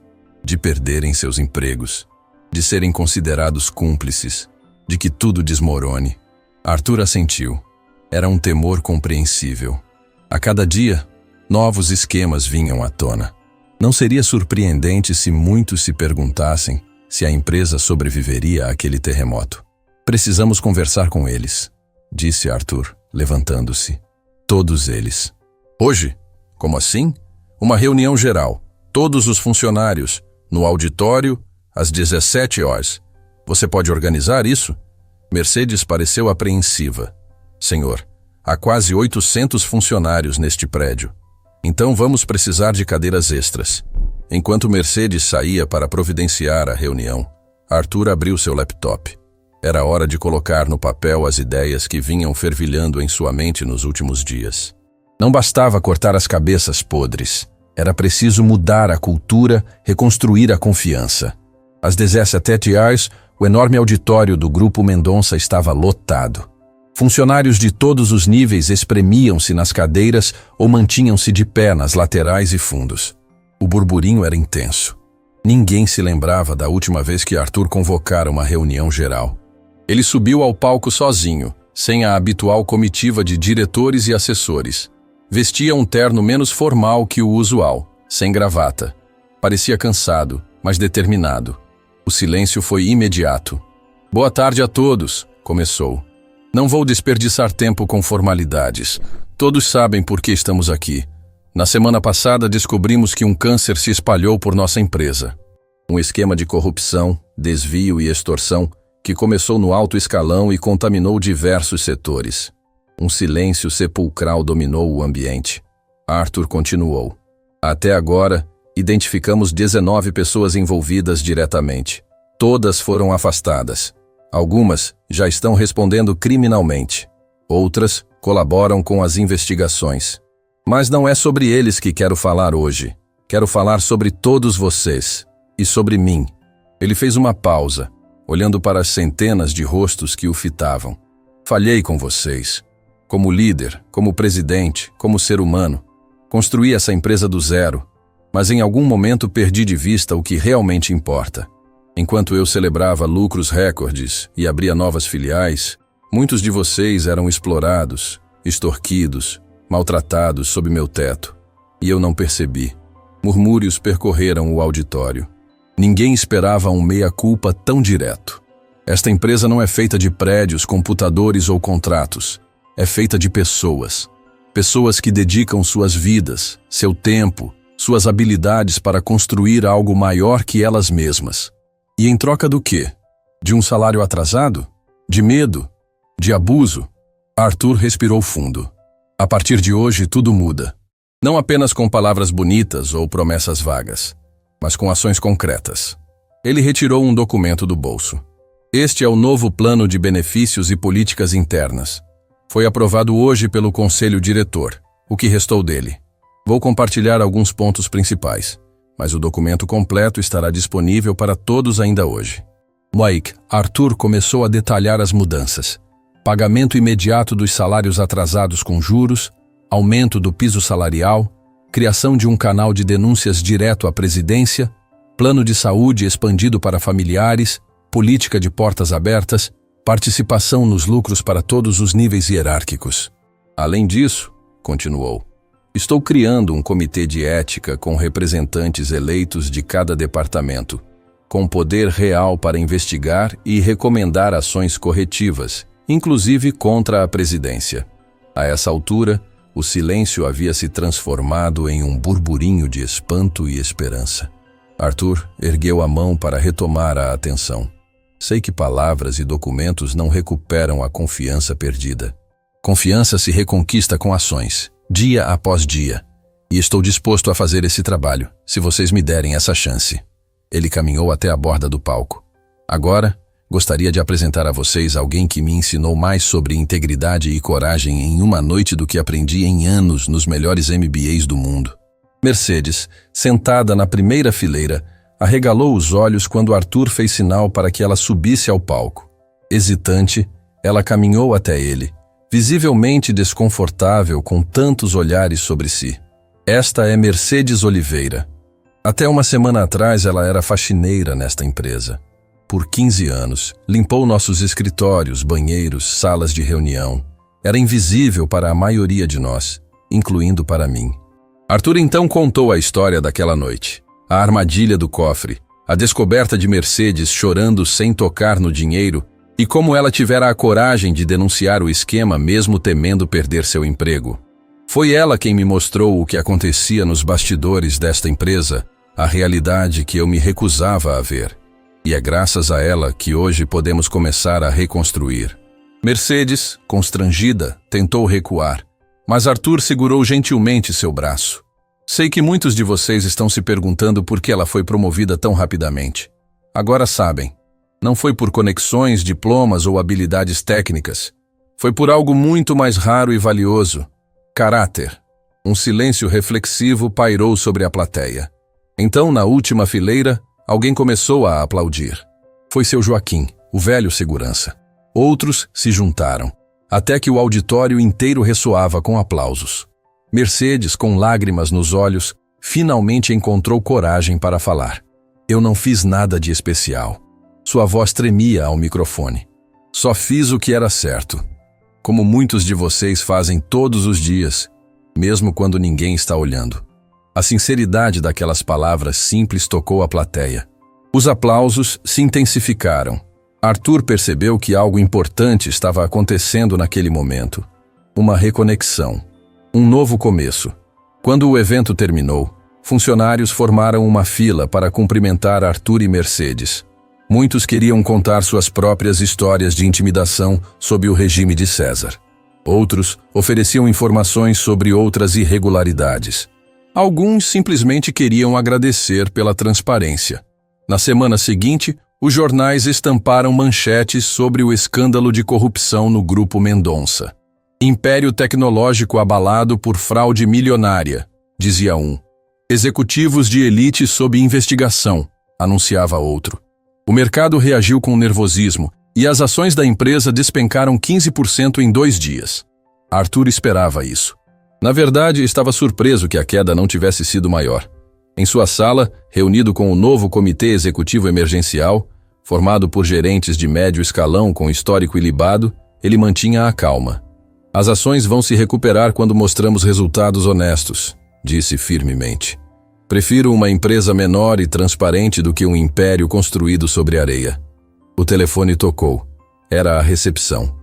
De perderem seus empregos, de serem considerados cúmplices, de que tudo desmorone. Arthur assentiu. Era um temor compreensível. A cada dia, novos esquemas vinham à tona. Não seria surpreendente se muitos se perguntassem se a empresa sobreviveria àquele terremoto. Precisamos conversar com eles, disse Arthur, levantando-se. Todos eles. Hoje? Como assim? Uma reunião geral. Todos os funcionários, no auditório, às 17 horas. Você pode organizar isso? Mercedes pareceu apreensiva. Senhor, há quase 800 funcionários neste prédio. Então vamos precisar de cadeiras extras. Enquanto Mercedes saía para providenciar a reunião, Arthur abriu seu laptop. Era hora de colocar no papel as ideias que vinham fervilhando em sua mente nos últimos dias. Não bastava cortar as cabeças podres. Era preciso mudar a cultura, reconstruir a confiança. Às 17 horas, o enorme auditório do Grupo Mendonça estava lotado. Funcionários de todos os níveis espremiam-se nas cadeiras ou mantinham-se de pé nas laterais e fundos. O burburinho era intenso. Ninguém se lembrava da última vez que Arthur convocara uma reunião geral. Ele subiu ao palco sozinho, sem a habitual comitiva de diretores e assessores. Vestia um terno menos formal que o usual, sem gravata. Parecia cansado, mas determinado. O silêncio foi imediato. Boa tarde a todos, começou. Não vou desperdiçar tempo com formalidades. Todos sabem por que estamos aqui. Na semana passada descobrimos que um câncer se espalhou por nossa empresa. Um esquema de corrupção, desvio e extorsão que começou no alto escalão e contaminou diversos setores. Um silêncio sepulcral dominou o ambiente. Arthur continuou. Até agora, identificamos 19 pessoas envolvidas diretamente. Todas foram afastadas. Algumas já estão respondendo criminalmente. Outras colaboram com as investigações. Mas não é sobre eles que quero falar hoje. Quero falar sobre todos vocês. E sobre mim. Ele fez uma pausa, olhando para as centenas de rostos que o fitavam. Falhei com vocês. Como líder, como presidente, como ser humano. Construí essa empresa do zero, mas em algum momento perdi de vista o que realmente importa. Enquanto eu celebrava lucros recordes e abria novas filiais, muitos de vocês eram explorados, extorquidos, maltratados sob meu teto. E eu não percebi. Murmúrios percorreram o auditório. Ninguém esperava um meia-culpa tão direto. Esta empresa não é feita de prédios, computadores ou contratos. É feita de pessoas. Pessoas que dedicam suas vidas, seu tempo, suas habilidades para construir algo maior que elas mesmas. E em troca do quê? De um salário atrasado? De medo? De abuso? Arthur respirou fundo. A partir de hoje tudo muda. Não apenas com palavras bonitas ou promessas vagas, mas com ações concretas. Ele retirou um documento do bolso. Este é o novo plano de benefícios e políticas internas. Foi aprovado hoje pelo Conselho Diretor, o que restou dele. Vou compartilhar alguns pontos principais, mas o documento completo estará disponível para todos ainda hoje. Arthur começou a detalhar as mudanças. Pagamento imediato dos salários atrasados com juros, aumento do piso salarial, criação de um canal de denúncias direto à presidência, plano de saúde expandido para familiares, política de portas abertas, participação nos lucros para todos os níveis hierárquicos. Além disso, continuou, estou criando um comitê de ética com representantes eleitos de cada departamento, com poder real para investigar e recomendar ações corretivas, inclusive contra a presidência. A essa altura, o silêncio havia se transformado em um burburinho de espanto e esperança. Arthur ergueu a mão para retomar a atenção. Sei que palavras e documentos não recuperam a confiança perdida. Confiança se reconquista com ações, dia após dia. E estou disposto a fazer esse trabalho, se vocês me derem essa chance. Ele caminhou até a borda do palco. Agora, gostaria de apresentar a vocês alguém que me ensinou mais sobre integridade e coragem em uma noite do que aprendi em anos nos melhores MBAs do mundo. Mercedes, sentada na primeira fileira, arregalou os olhos quando Arthur fez sinal para que ela subisse ao palco. Hesitante, ela caminhou até ele, visivelmente desconfortável com tantos olhares sobre si. Esta é Mercedes Oliveira. Até uma semana atrás ela era faxineira nesta empresa. Por 15 anos, limpou nossos escritórios, banheiros, salas de reunião. Era invisível para a maioria de nós, incluindo para mim. Arthur então contou a história daquela noite. A armadilha do cofre, a descoberta de Mercedes chorando sem tocar no dinheiro e como ela tivera a coragem de denunciar o esquema mesmo temendo perder seu emprego. Foi ela quem me mostrou o que acontecia nos bastidores desta empresa, a realidade que eu me recusava a ver. E é graças a ela que hoje podemos começar a reconstruir. Mercedes, constrangida, tentou recuar, mas Arthur segurou gentilmente seu braço. Sei que muitos de vocês estão se perguntando por que ela foi promovida tão rapidamente. Agora sabem, não foi por conexões, diplomas ou habilidades técnicas. Foi por algo muito mais raro e valioso: caráter. Um silêncio reflexivo pairou sobre a plateia. Então, na última fileira, alguém começou a aplaudir. Foi seu Joaquim, o velho segurança. Outros se juntaram, até que o auditório inteiro ressoava com aplausos. Mercedes, com lágrimas nos olhos, finalmente encontrou coragem para falar. Eu não fiz nada de especial. Sua voz tremia ao microfone. Só fiz o que era certo. Como muitos de vocês fazem todos os dias, mesmo quando ninguém está olhando. A sinceridade daquelas palavras simples tocou a plateia. Os aplausos se intensificaram. Arthur percebeu que algo importante estava acontecendo naquele momento. Uma reconexão. Um novo começo. Quando o evento terminou, funcionários formaram uma fila para cumprimentar Arthur e Mercedes. Muitos queriam contar suas próprias histórias de intimidação sob o regime de César. Outros ofereciam informações sobre outras irregularidades. Alguns simplesmente queriam agradecer pela transparência. Na semana seguinte, os jornais estamparam manchetes sobre o escândalo de corrupção no Grupo Mendonça. Império tecnológico abalado por fraude milionária, dizia um. Executivos de elite sob investigação, anunciava outro. O mercado reagiu com nervosismo e as ações da empresa despencaram 15% em 2 dias. Arthur esperava isso. Na verdade, estava surpreso que a queda não tivesse sido maior. Em sua sala, reunido com o novo Comitê Executivo Emergencial, formado por gerentes de médio escalão com histórico ilibado, ele mantinha a calma. As ações vão se recuperar quando mostramos resultados honestos, disse firmemente. Prefiro uma empresa menor e transparente do que um império construído sobre areia. O telefone tocou. Era a recepção.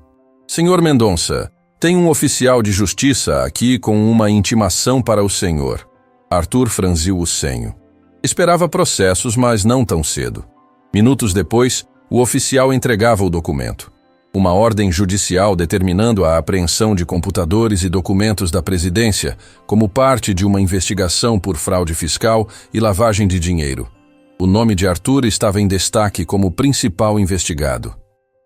Senhor Mendonça, tem um oficial de justiça aqui com uma intimação para o senhor. Arthur franziu o senho. Esperava processos, mas não tão cedo. Minutos depois, o oficial entregava o documento. Uma ordem judicial determinando a apreensão de computadores e documentos da presidência como parte de uma investigação por fraude fiscal e lavagem de dinheiro. O nome de Arthur estava em destaque como principal investigado.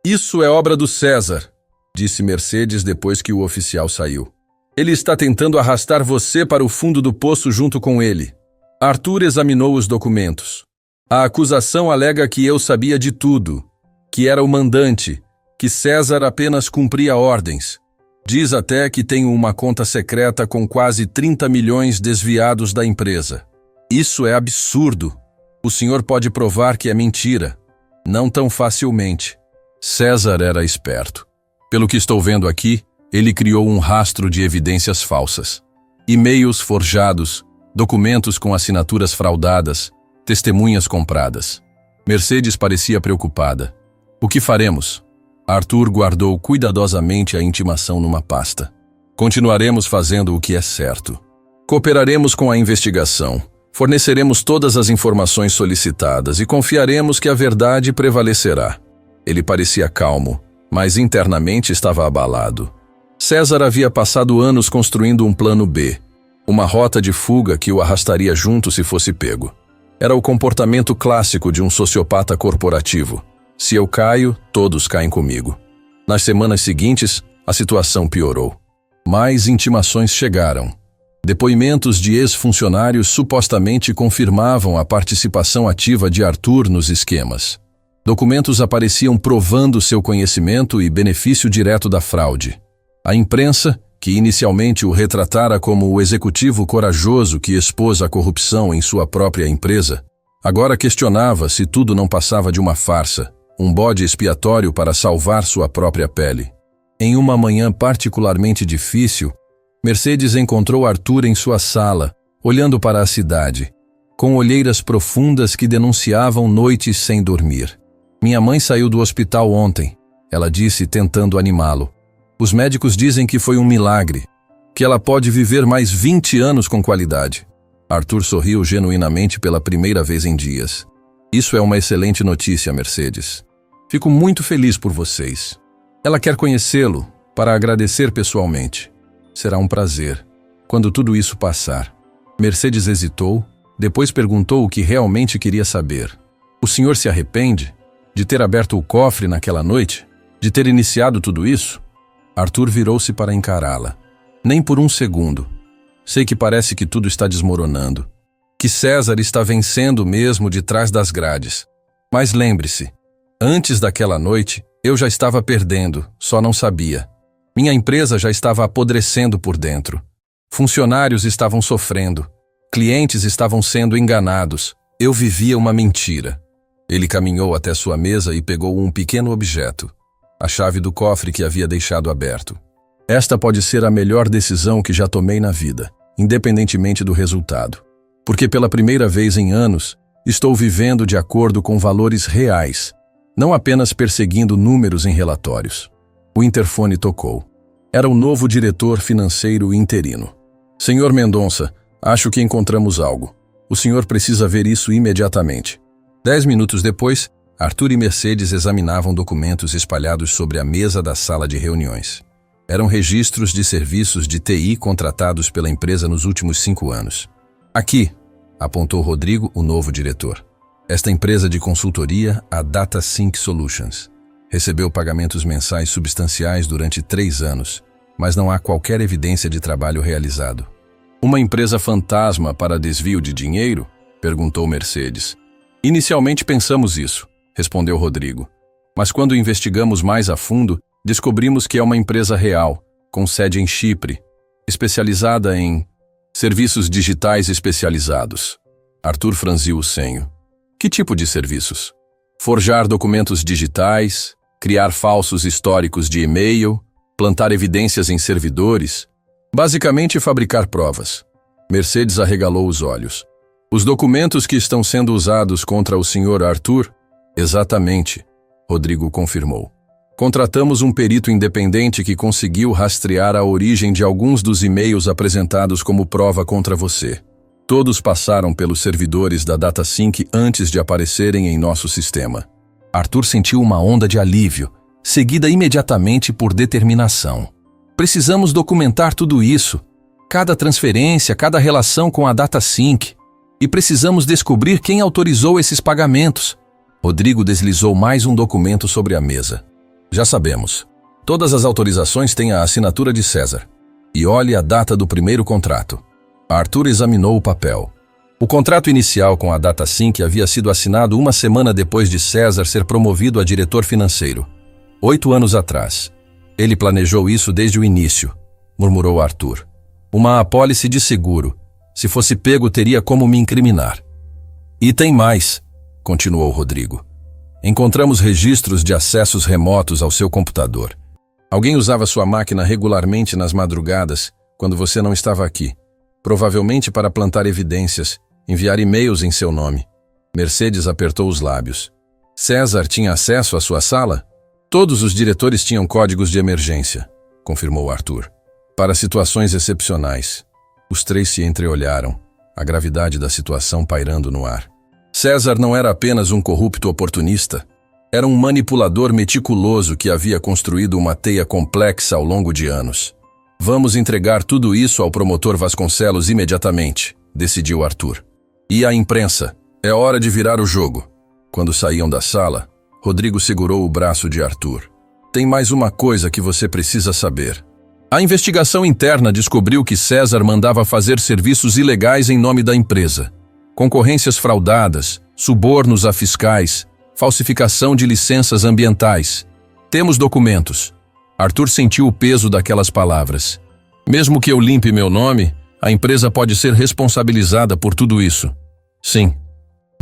Isso é obra do César, disse Mercedes depois que o oficial saiu. Ele está tentando arrastar você para o fundo do poço junto com ele. Arthur examinou os documentos. A acusação alega que eu sabia de tudo, que era o mandante, que César apenas cumpria ordens. Diz até que tenho uma conta secreta com quase 30 milhões desviados da empresa. Isso é absurdo. O senhor pode provar que é mentira. Não tão facilmente. César era esperto. Pelo que estou vendo aqui, ele criou um rastro de evidências falsas. E-mails forjados, documentos com assinaturas fraudadas, testemunhas compradas. Mercedes parecia preocupada. O que faremos? Arthur guardou cuidadosamente a intimação numa pasta. Continuaremos fazendo o que é certo. Cooperaremos com a investigação. Forneceremos todas as informações solicitadas e confiaremos que a verdade prevalecerá. Ele parecia calmo, mas internamente estava abalado. César havia passado anos construindo um plano B, uma rota de fuga que o arrastaria junto se fosse pego. Era o comportamento clássico de um sociopata corporativo. Se eu caio, todos caem comigo. Nas semanas seguintes, a situação piorou. Mais intimações chegaram. Depoimentos de ex-funcionários supostamente confirmavam a participação ativa de Arthur nos esquemas. Documentos apareciam provando seu conhecimento e benefício direto da fraude. A imprensa, que inicialmente o retratara como o executivo corajoso que expôs a corrupção em sua própria empresa, agora questionava se tudo não passava de uma farsa, um bode expiatório para salvar sua própria pele. Em uma manhã particularmente difícil, Mercedes encontrou Arthur em sua sala, olhando para a cidade, com olheiras profundas que denunciavam noites sem dormir. Minha mãe saiu do hospital ontem, ela disse, tentando animá-lo. Os médicos dizem que foi um milagre, que ela pode viver mais 20 anos com qualidade. Arthur sorriu genuinamente pela primeira vez em dias. Isso é uma excelente notícia, Mercedes. Fico muito feliz por vocês. Ela quer conhecê-lo para agradecer pessoalmente. Será um prazer, quando tudo isso passar. Mercedes hesitou, depois perguntou o que realmente queria saber. O senhor se arrepende de ter aberto o cofre naquela noite? De ter iniciado tudo isso? Arthur virou-se para encará-la. Nem por um segundo. Sei que parece que tudo está desmoronando. Que César está vencendo mesmo de trás das grades. Mas lembre-se, antes daquela noite, eu já estava perdendo, só não sabia. Minha empresa já estava apodrecendo por dentro. Funcionários estavam sofrendo. Clientes estavam sendo enganados. Eu vivia uma mentira. Ele caminhou até sua mesa e pegou um pequeno objeto. A chave do cofre que havia deixado aberto. Esta pode ser a melhor decisão que já tomei na vida, independentemente do resultado. Porque pela primeira vez em anos, estou vivendo de acordo com valores reais, não apenas perseguindo números em relatórios. O interfone tocou. Era o novo diretor financeiro interino. Senhor Mendonça, acho que encontramos algo. O senhor precisa ver isso imediatamente. 10 minutos depois, Arthur e Mercedes examinavam documentos espalhados sobre a mesa da sala de reuniões. Eram registros de serviços de TI contratados pela empresa nos últimos 5 anos. Aqui, apontou Rodrigo, o novo diretor. Esta empresa de consultoria, a DataSync Solutions, recebeu pagamentos mensais substanciais durante 3 anos, mas não há qualquer evidência de trabalho realizado. Uma empresa fantasma para desvio de dinheiro? Perguntou Mercedes. Inicialmente pensamos isso, respondeu Rodrigo. Mas quando investigamos mais a fundo, descobrimos que é uma empresa real, com sede em Chipre, especializada em serviços digitais especializados. Arthur franziu o senho. Que tipo de serviços? Forjar documentos digitais, criar falsos históricos de e-mail, plantar evidências em servidores, basicamente fabricar provas. Mercedes arregalou os olhos. Os documentos que estão sendo usados contra o Sr. Arthur? Exatamente, Rodrigo confirmou. Contratamos um perito independente que conseguiu rastrear a origem de alguns dos e-mails apresentados como prova contra você. Todos passaram pelos servidores da DataSync antes de aparecerem em nosso sistema. Arthur sentiu uma onda de alívio, seguida imediatamente por determinação. Precisamos documentar tudo isso, cada transferência, cada relação com a DataSync, e precisamos descobrir quem autorizou esses pagamentos. Rodrigo deslizou mais um documento sobre a mesa. Já sabemos. Todas as autorizações têm a assinatura de César. E olhe a data do primeiro contrato. Arthur examinou o papel. O contrato inicial com a DataSync havia sido assinado uma semana depois de César ser promovido a diretor financeiro. 8 anos atrás. Ele planejou isso desde o início, murmurou Arthur. Uma apólice de seguro. Se fosse pego, teria como me incriminar. E tem mais, continuou Rodrigo. Encontramos registros de acessos remotos ao seu computador. Alguém usava sua máquina regularmente nas madrugadas, quando você não estava aqui. Provavelmente para plantar evidências, enviar e-mails em seu nome. Mercedes apertou os lábios. César tinha acesso à sua sala? Todos os diretores tinham códigos de emergência, confirmou Arthur. Para situações excepcionais. Os 3 se entreolharam, a gravidade da situação pairando no ar. César não era apenas um corrupto oportunista. Era um manipulador meticuloso que havia construído uma teia complexa ao longo de anos. Vamos entregar tudo isso ao promotor Vasconcelos imediatamente, decidiu Arthur. E à imprensa, é hora de virar o jogo. Quando saíam da sala, Rodrigo segurou o braço de Arthur. Tem mais uma coisa que você precisa saber. A investigação interna descobriu que César mandava fazer serviços ilegais em nome da empresa. Concorrências fraudadas, subornos a fiscais, falsificação de licenças ambientais. Temos documentos. Arthur sentiu o peso daquelas palavras. Mesmo que eu limpe meu nome, a empresa pode ser responsabilizada por tudo isso. Sim.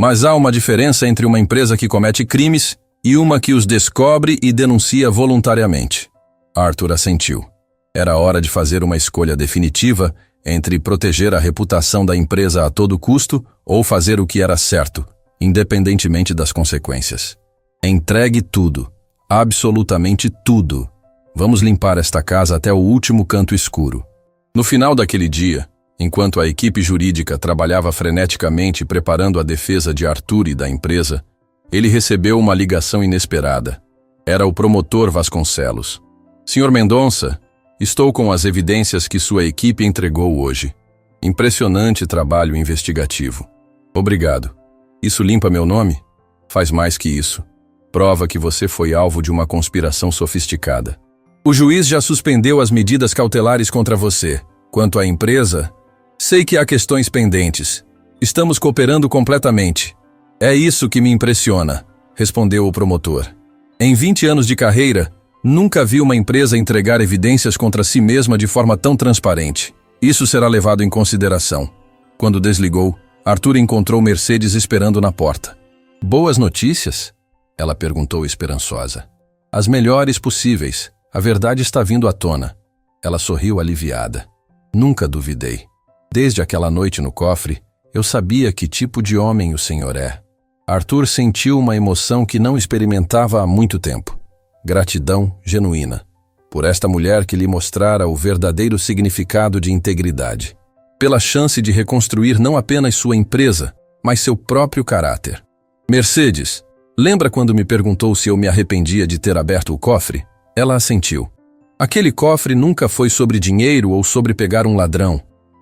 Mas há uma diferença entre uma empresa que comete crimes e uma que os descobre e denuncia voluntariamente. Arthur assentiu. Era hora de fazer uma escolha definitiva entre proteger a reputação da empresa a todo custo ou fazer o que era certo, independentemente das consequências. Entregue tudo, absolutamente tudo. Vamos limpar esta casa até o último canto escuro. No final daquele dia, Enquanto a equipe jurídica trabalhava freneticamente preparando a defesa de Arthur e da empresa, ele recebeu uma ligação inesperada. Era o promotor Vasconcelos. Senhor Mendonça, estou com as evidências que sua equipe entregou hoje. Impressionante trabalho investigativo. Obrigado. Isso limpa meu nome? Faz mais que isso. Prova que você foi alvo de uma conspiração sofisticada. O juiz já suspendeu as medidas cautelares contra você. Quanto à empresa, sei que há questões pendentes. Estamos cooperando completamente. É isso que me impressiona, respondeu o promotor. Em 20 anos de carreira, nunca vi uma empresa entregar evidências contra si mesma de forma tão transparente. Isso será levado em consideração. Quando desligou, Arthur encontrou Mercedes esperando na porta. Boas notícias? Ela perguntou esperançosa. As melhores possíveis. A verdade está vindo à tona. Ela sorriu aliviada. Nunca duvidei. Desde aquela noite no cofre, eu sabia que tipo de homem o senhor é. Arthur sentiu uma emoção que não experimentava há muito tempo. Gratidão genuína. Por esta mulher que lhe mostrara o verdadeiro significado de integridade. Pela chance de reconstruir não apenas sua empresa, mas seu próprio caráter. Mercedes, lembra quando me perguntou se eu me arrependia de ter aberto o cofre? Ela assentiu. Aquele cofre nunca foi sobre dinheiro ou sobre pegar um ladrão.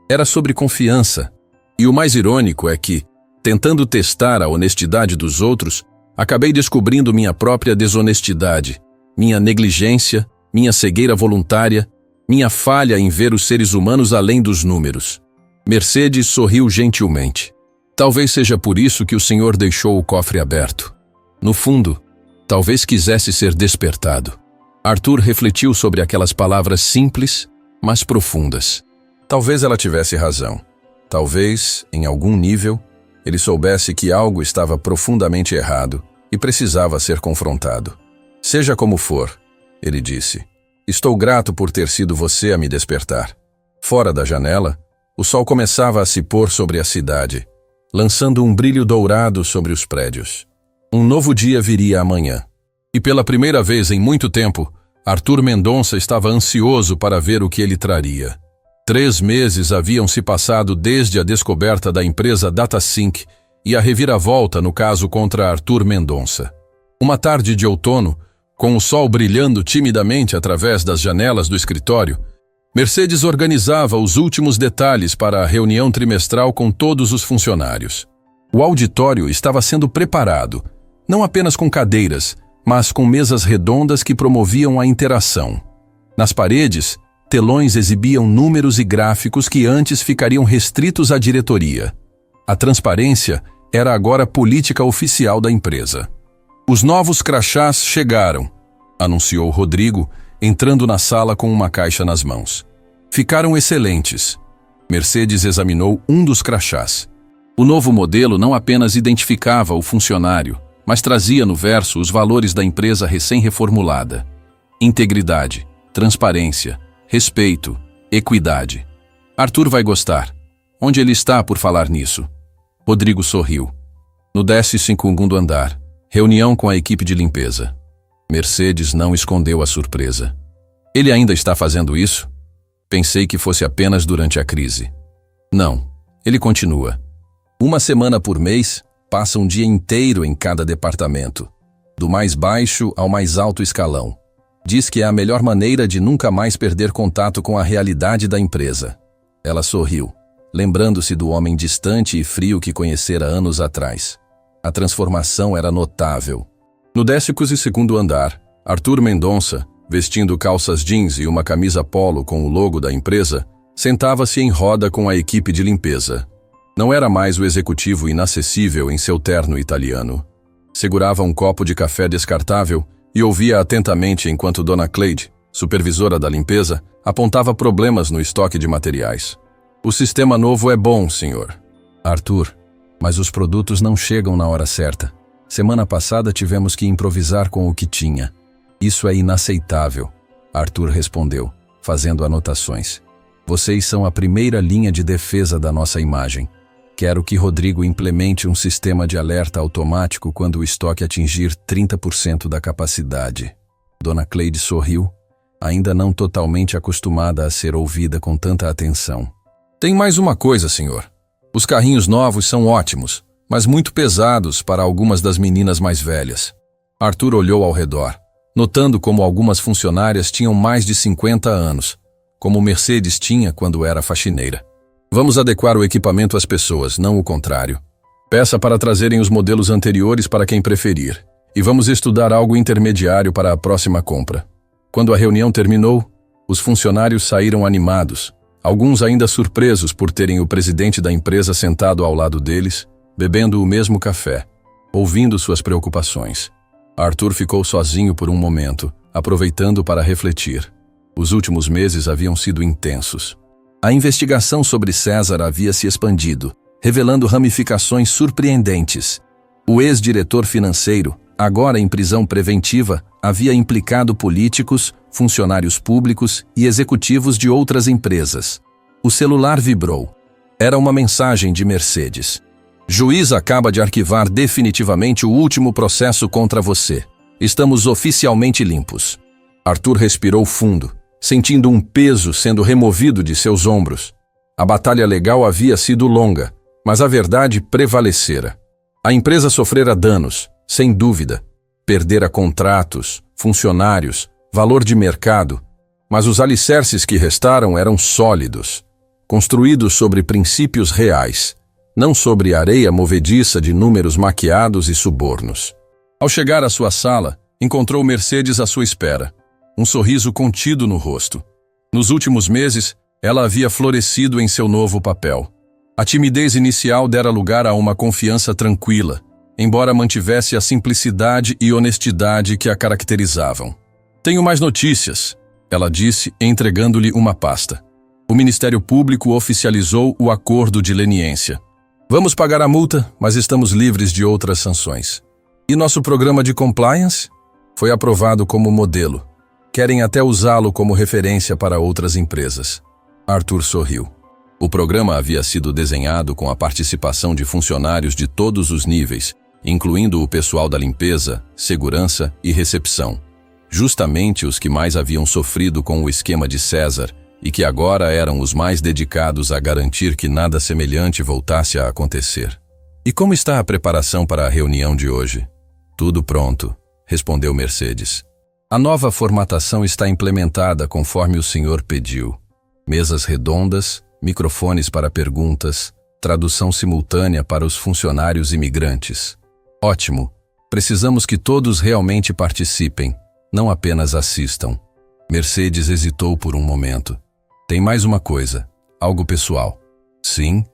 Era sobre confiança. E o mais irônico é que, tentando testar a honestidade dos outros, acabei descobrindo minha própria desonestidade, minha negligência, minha cegueira voluntária, minha falha em ver os seres humanos além dos números. Mercedes sorriu gentilmente. Talvez seja por isso que o senhor deixou o cofre aberto. No fundo, talvez quisesse ser despertado. Arthur refletiu sobre aquelas palavras simples, mas profundas. Talvez ela tivesse razão. Talvez, em algum nível, ele soubesse que algo estava profundamente errado e precisava ser confrontado. Seja como for, ele disse, estou grato por ter sido você a me despertar. Fora da janela, o sol começava a se pôr sobre a cidade, lançando um brilho dourado sobre os prédios. Um novo dia viria amanhã. E pela primeira vez em muito tempo, Arthur Mendonça estava ansioso para ver o que ele traria. 3 meses haviam se passado desde a descoberta da empresa DataSync e a reviravolta no caso contra Arthur Mendonça. Uma tarde de outono, com o sol brilhando timidamente através das janelas do escritório, Mercedes organizava os últimos detalhes para a reunião trimestral com todos os funcionários. O auditório estava sendo preparado, não apenas com cadeiras, mas com mesas redondas que promoviam a interação. Nas paredes, telões exibiam números e gráficos que antes ficariam restritos à diretoria. A transparência era agora política oficial da empresa. Os novos crachás chegaram, anunciou Rodrigo, entrando na sala com uma caixa nas mãos. Ficaram excelentes. Mercedes examinou um dos crachás. O novo modelo não apenas identificava o funcionário, mas trazia no verso os valores da empresa recém-reformulada. Integridade, transparência, respeito, equidade. Arthur vai gostar. Onde ele está por falar nisso? Rodrigo sorriu. No 12º andar, reunião com a equipe de limpeza. Mercedes não escondeu a surpresa. Ele ainda está fazendo isso? Pensei que fosse apenas durante a crise. Não, ele continua. 1 semana por mês, passa um dia inteiro em cada departamento, do mais baixo ao mais alto escalão. Diz que é a melhor maneira de nunca mais perder contato com a realidade da empresa. Ela sorriu, lembrando-se do homem distante e frio que conhecera anos atrás. A transformação era notável. No 12º andar, Arthur Mendonça, vestindo calças jeans e uma camisa polo com o logo da empresa, sentava-se em roda com a equipe de limpeza. Não era mais o executivo inacessível em seu terno italiano. Segurava um copo de café descartável e ouvia atentamente enquanto Dona Cleide, supervisora da limpeza, apontava problemas no estoque de materiais. O sistema novo é bom, senhor. Arthur, mas os produtos não chegam na hora certa. Semana passada tivemos que improvisar com o que tinha. Isso é inaceitável, Arthur respondeu, fazendo anotações. Vocês são a primeira linha de defesa da nossa imagem. Quero que Rodrigo implemente um sistema de alerta automático quando o estoque atingir 30% da capacidade. Dona Cleide sorriu, ainda não totalmente acostumada a ser ouvida com tanta atenção. Tem mais uma coisa, senhor. Os carrinhos novos são ótimos, mas muito pesados para algumas das meninas mais velhas. Arthur olhou ao redor, notando como algumas funcionárias tinham mais de 50 anos, como Mercedes tinha quando era faxineira. Vamos adequar o equipamento às pessoas, não o contrário. Peça para trazerem os modelos anteriores para quem preferir, e vamos estudar algo intermediário para a próxima compra. Quando a reunião terminou, os funcionários saíram animados, alguns ainda surpresos por terem o presidente da empresa sentado ao lado deles, bebendo o mesmo café, ouvindo suas preocupações. Arthur ficou sozinho por um momento, aproveitando para refletir. Os últimos meses haviam sido intensos. A investigação sobre César havia se expandido, revelando ramificações surpreendentes. O ex-diretor financeiro, agora em prisão preventiva, havia implicado políticos, funcionários públicos e executivos de outras empresas. O celular vibrou. Era uma mensagem de Mercedes. Juiz acaba de arquivar definitivamente o último processo contra você. Estamos oficialmente limpos. Arthur respirou fundo, sentindo um peso sendo removido de seus ombros. A batalha legal havia sido longa, mas a verdade prevalecera. A empresa sofrera danos, sem dúvida. Perdera contratos, funcionários, valor de mercado, mas os alicerces que restaram eram sólidos, construídos sobre princípios reais, não sobre areia movediça de números maquiados e subornos. Ao chegar à sua sala, encontrou Mercedes à sua espera, um sorriso contido no rosto. Nos últimos meses, ela havia florescido em seu novo papel. A timidez inicial dera lugar a uma confiança tranquila, embora mantivesse a simplicidade e honestidade que a caracterizavam. Tenho mais notícias, ela disse, entregando-lhe uma pasta. O Ministério Público oficializou o acordo de leniência. Vamos pagar a multa, mas estamos livres de outras sanções. E nosso programa de compliance? Foi aprovado como modelo. Querem até usá-lo como referência para outras empresas. Arthur sorriu. O programa havia sido desenhado com a participação de funcionários de todos os níveis, incluindo o pessoal da limpeza, segurança e recepção. Justamente os que mais haviam sofrido com o esquema de César e que agora eram os mais dedicados a garantir que nada semelhante voltasse a acontecer. E como está a preparação para a reunião de hoje? Tudo pronto, respondeu Mercedes. A nova formatação está implementada conforme o senhor pediu. Mesas redondas, microfones para perguntas, tradução simultânea para os funcionários imigrantes. Ótimo! Precisamos que todos realmente participem, não apenas assistam. Mercedes hesitou por um momento. Tem mais uma coisa, algo pessoal. Sim,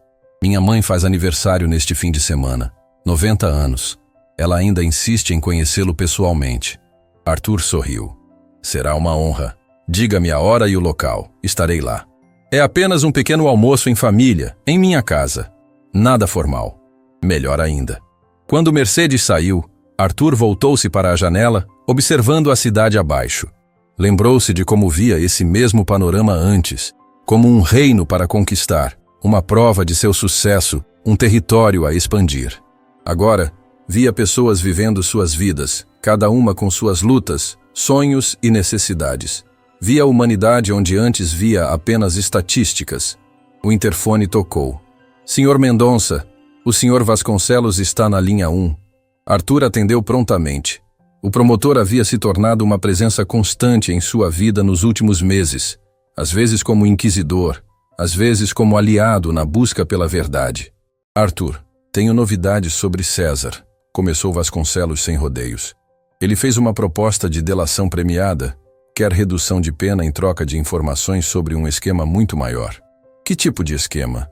minha mãe faz aniversário neste fim de semana, 90 anos. Ela ainda insiste em conhecê-lo pessoalmente. Arthur sorriu. Será uma honra. Diga-me a hora e o local, estarei lá. É apenas um pequeno almoço em família, em minha casa. Nada formal. Melhor ainda. Quando Mercedes saiu, Arthur voltou-se para a janela, observando a cidade abaixo. Lembrou-se de como via esse mesmo panorama antes, como um reino para conquistar, uma prova de seu sucesso, um território a expandir. Agora, via pessoas vivendo suas vidas, cada uma com suas lutas, sonhos e necessidades. Via a humanidade onde antes via apenas estatísticas. O interfone tocou. Senhor Mendonça, o senhor Vasconcelos está na linha 1. Arthur atendeu prontamente. O promotor havia se tornado uma presença constante em sua vida nos últimos meses, às vezes como inquisidor, às vezes como aliado na busca pela verdade. Arthur, tenho novidades sobre César, começou Vasconcelos sem rodeios. Ele fez uma proposta de delação premiada, quer redução de pena em troca de informações sobre um esquema muito maior. Que tipo de esquema?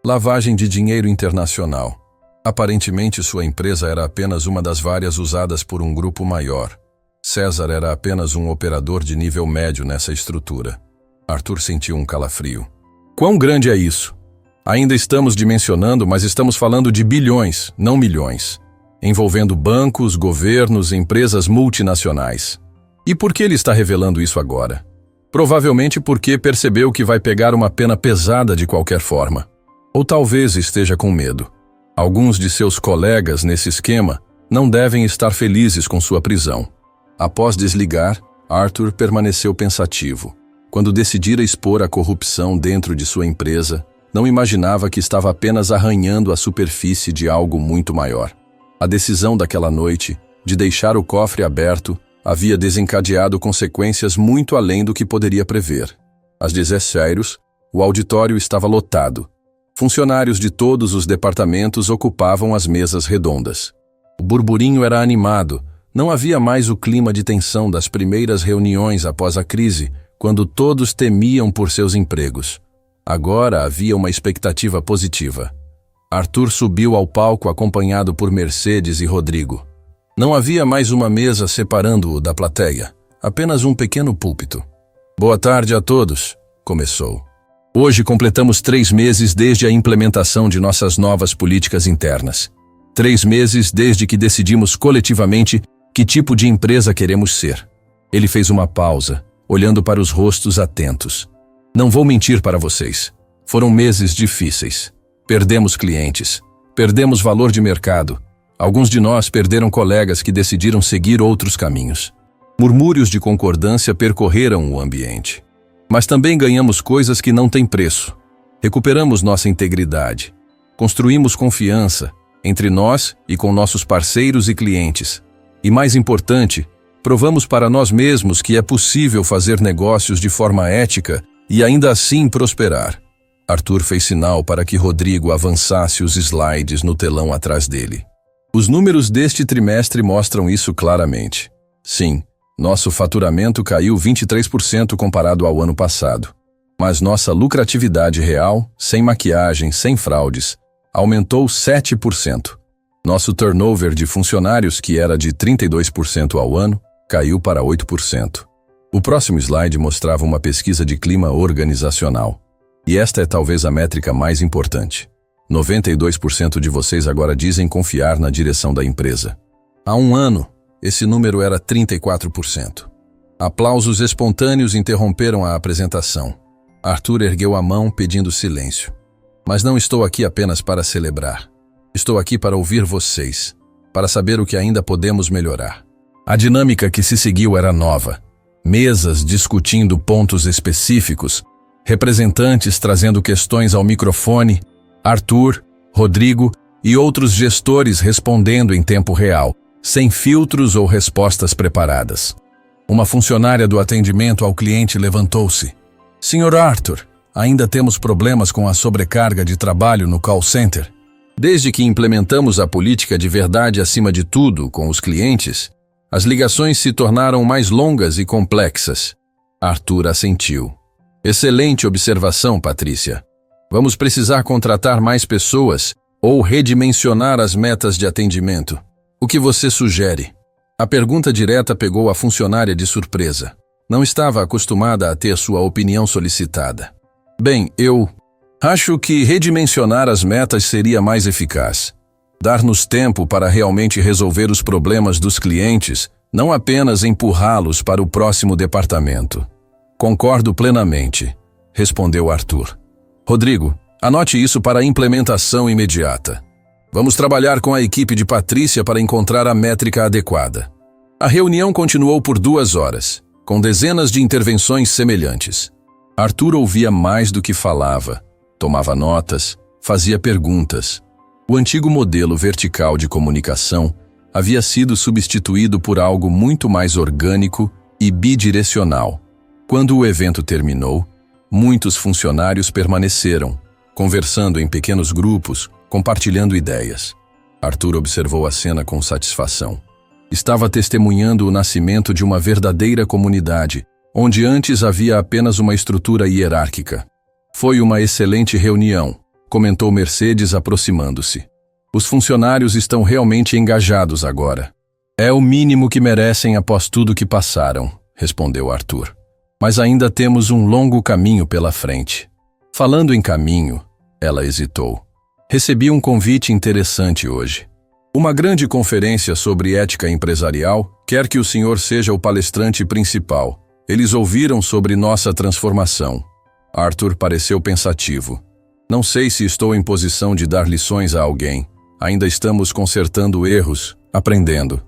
Lavagem de dinheiro internacional. Aparentemente sua empresa era apenas uma das várias usadas por um grupo maior. César era apenas um operador de nível médio nessa estrutura. Arthur sentiu um calafrio. Quão grande é isso? Ainda estamos dimensionando, mas estamos falando de bilhões, não milhões. Envolvendo bancos, governos, empresas multinacionais. E por que ele está revelando isso agora? Provavelmente porque percebeu que vai pegar uma pena pesada de qualquer forma. Ou talvez esteja com medo. Alguns de seus colegas nesse esquema não devem estar felizes com sua prisão. Após desligar, Arthur permaneceu pensativo. Quando decidira expor a corrupção dentro de sua empresa, Não imaginava que estava apenas arranhando a superfície de algo muito maior. A decisão daquela noite, de deixar o cofre aberto, havia desencadeado consequências muito além do que poderia prever. Às 16 horas, o auditório estava lotado. Funcionários de todos os departamentos ocupavam as mesas redondas. O burburinho era animado. Não havia mais o clima de tensão das primeiras reuniões após a crise, quando todos temiam por seus empregos. Agora havia uma expectativa positiva. Arthur subiu ao palco acompanhado por Mercedes e Rodrigo. Não havia mais uma mesa separando-o da plateia, apenas um pequeno púlpito. Boa tarde a todos, começou. Hoje completamos 3 meses desde a implementação de nossas novas políticas internas. 3 meses desde que decidimos coletivamente que tipo de empresa queremos ser. Ele fez uma pausa, olhando para os rostos atentos. Não vou mentir para vocês. Foram meses difíceis. Perdemos clientes. Perdemos valor de mercado. Alguns de nós perderam colegas que decidiram seguir outros caminhos. Murmúrios de concordância percorreram o ambiente. Mas também ganhamos coisas que não têm preço. Recuperamos nossa integridade. Construímos confiança entre nós e com nossos parceiros e clientes. E mais importante, provamos para nós mesmos que é possível fazer negócios de forma ética e ainda assim prosperar. Arthur fez sinal para que Rodrigo avançasse os slides no telão atrás dele. Os números deste trimestre mostram isso claramente. Sim, nosso faturamento caiu 23% comparado ao ano passado. Mas nossa lucratividade real, sem maquiagem, sem fraudes, aumentou 7%. Nosso turnover de funcionários, que era de 32% ao ano, caiu para 8%. O próximo slide mostrava uma pesquisa de clima organizacional. E esta é talvez a métrica mais importante. 92% de vocês agora dizem confiar na direção da empresa. Há um ano, esse número era 34%. Aplausos espontâneos interromperam a apresentação. Arthur ergueu a mão pedindo silêncio. Mas não estou aqui apenas para celebrar. Estou aqui para ouvir vocês, para saber o que ainda podemos melhorar. A dinâmica que se seguiu era nova. Mesas discutindo pontos específicos, representantes trazendo questões ao microfone, Arthur, Rodrigo e outros gestores respondendo em tempo real, sem filtros ou respostas preparadas. Uma funcionária do atendimento ao cliente levantou-se. Sr. Arthur, ainda temos problemas com a sobrecarga de trabalho no call center. Desde que implementamos a política de verdade acima de tudo com os clientes, as ligações se tornaram mais longas e complexas. Arthur assentiu. Excelente observação, Patrícia. Vamos precisar contratar mais pessoas ou redimensionar as metas de atendimento. O que você sugere? A pergunta direta pegou a funcionária de surpresa. Não estava acostumada a ter sua opinião solicitada. Bem, eu acho que redimensionar as metas seria mais eficaz. Dar-nos tempo para realmente resolver os problemas dos clientes, não apenas empurrá-los para o próximo departamento. Concordo plenamente, respondeu Arthur. Rodrigo, anote isso para a implementação imediata. Vamos trabalhar com a equipe de Patrícia para encontrar a métrica adequada. A reunião continuou por 2 horas, com dezenas de intervenções semelhantes. Arthur ouvia mais do que falava, tomava notas, fazia perguntas. O antigo modelo vertical de comunicação havia sido substituído por algo muito mais orgânico e bidirecional. Quando o evento terminou, muitos funcionários permaneceram, conversando em pequenos grupos, compartilhando ideias. Arthur observou a cena com satisfação. Estava testemunhando o nascimento de uma verdadeira comunidade, onde antes havia apenas uma estrutura hierárquica. Foi uma excelente reunião, comentou Mercedes aproximando-se. Os funcionários estão realmente engajados agora. É o mínimo que merecem após tudo que passaram, respondeu Arthur. Mas ainda temos um longo caminho pela frente. Falando em caminho, ela hesitou. Recebi um convite interessante hoje. Uma grande conferência sobre ética empresarial quer que o senhor seja o palestrante principal. Eles ouviram sobre nossa transformação. Arthur pareceu pensativo. Não sei se estou em posição de dar lições a alguém. Ainda estamos consertando erros, aprendendo.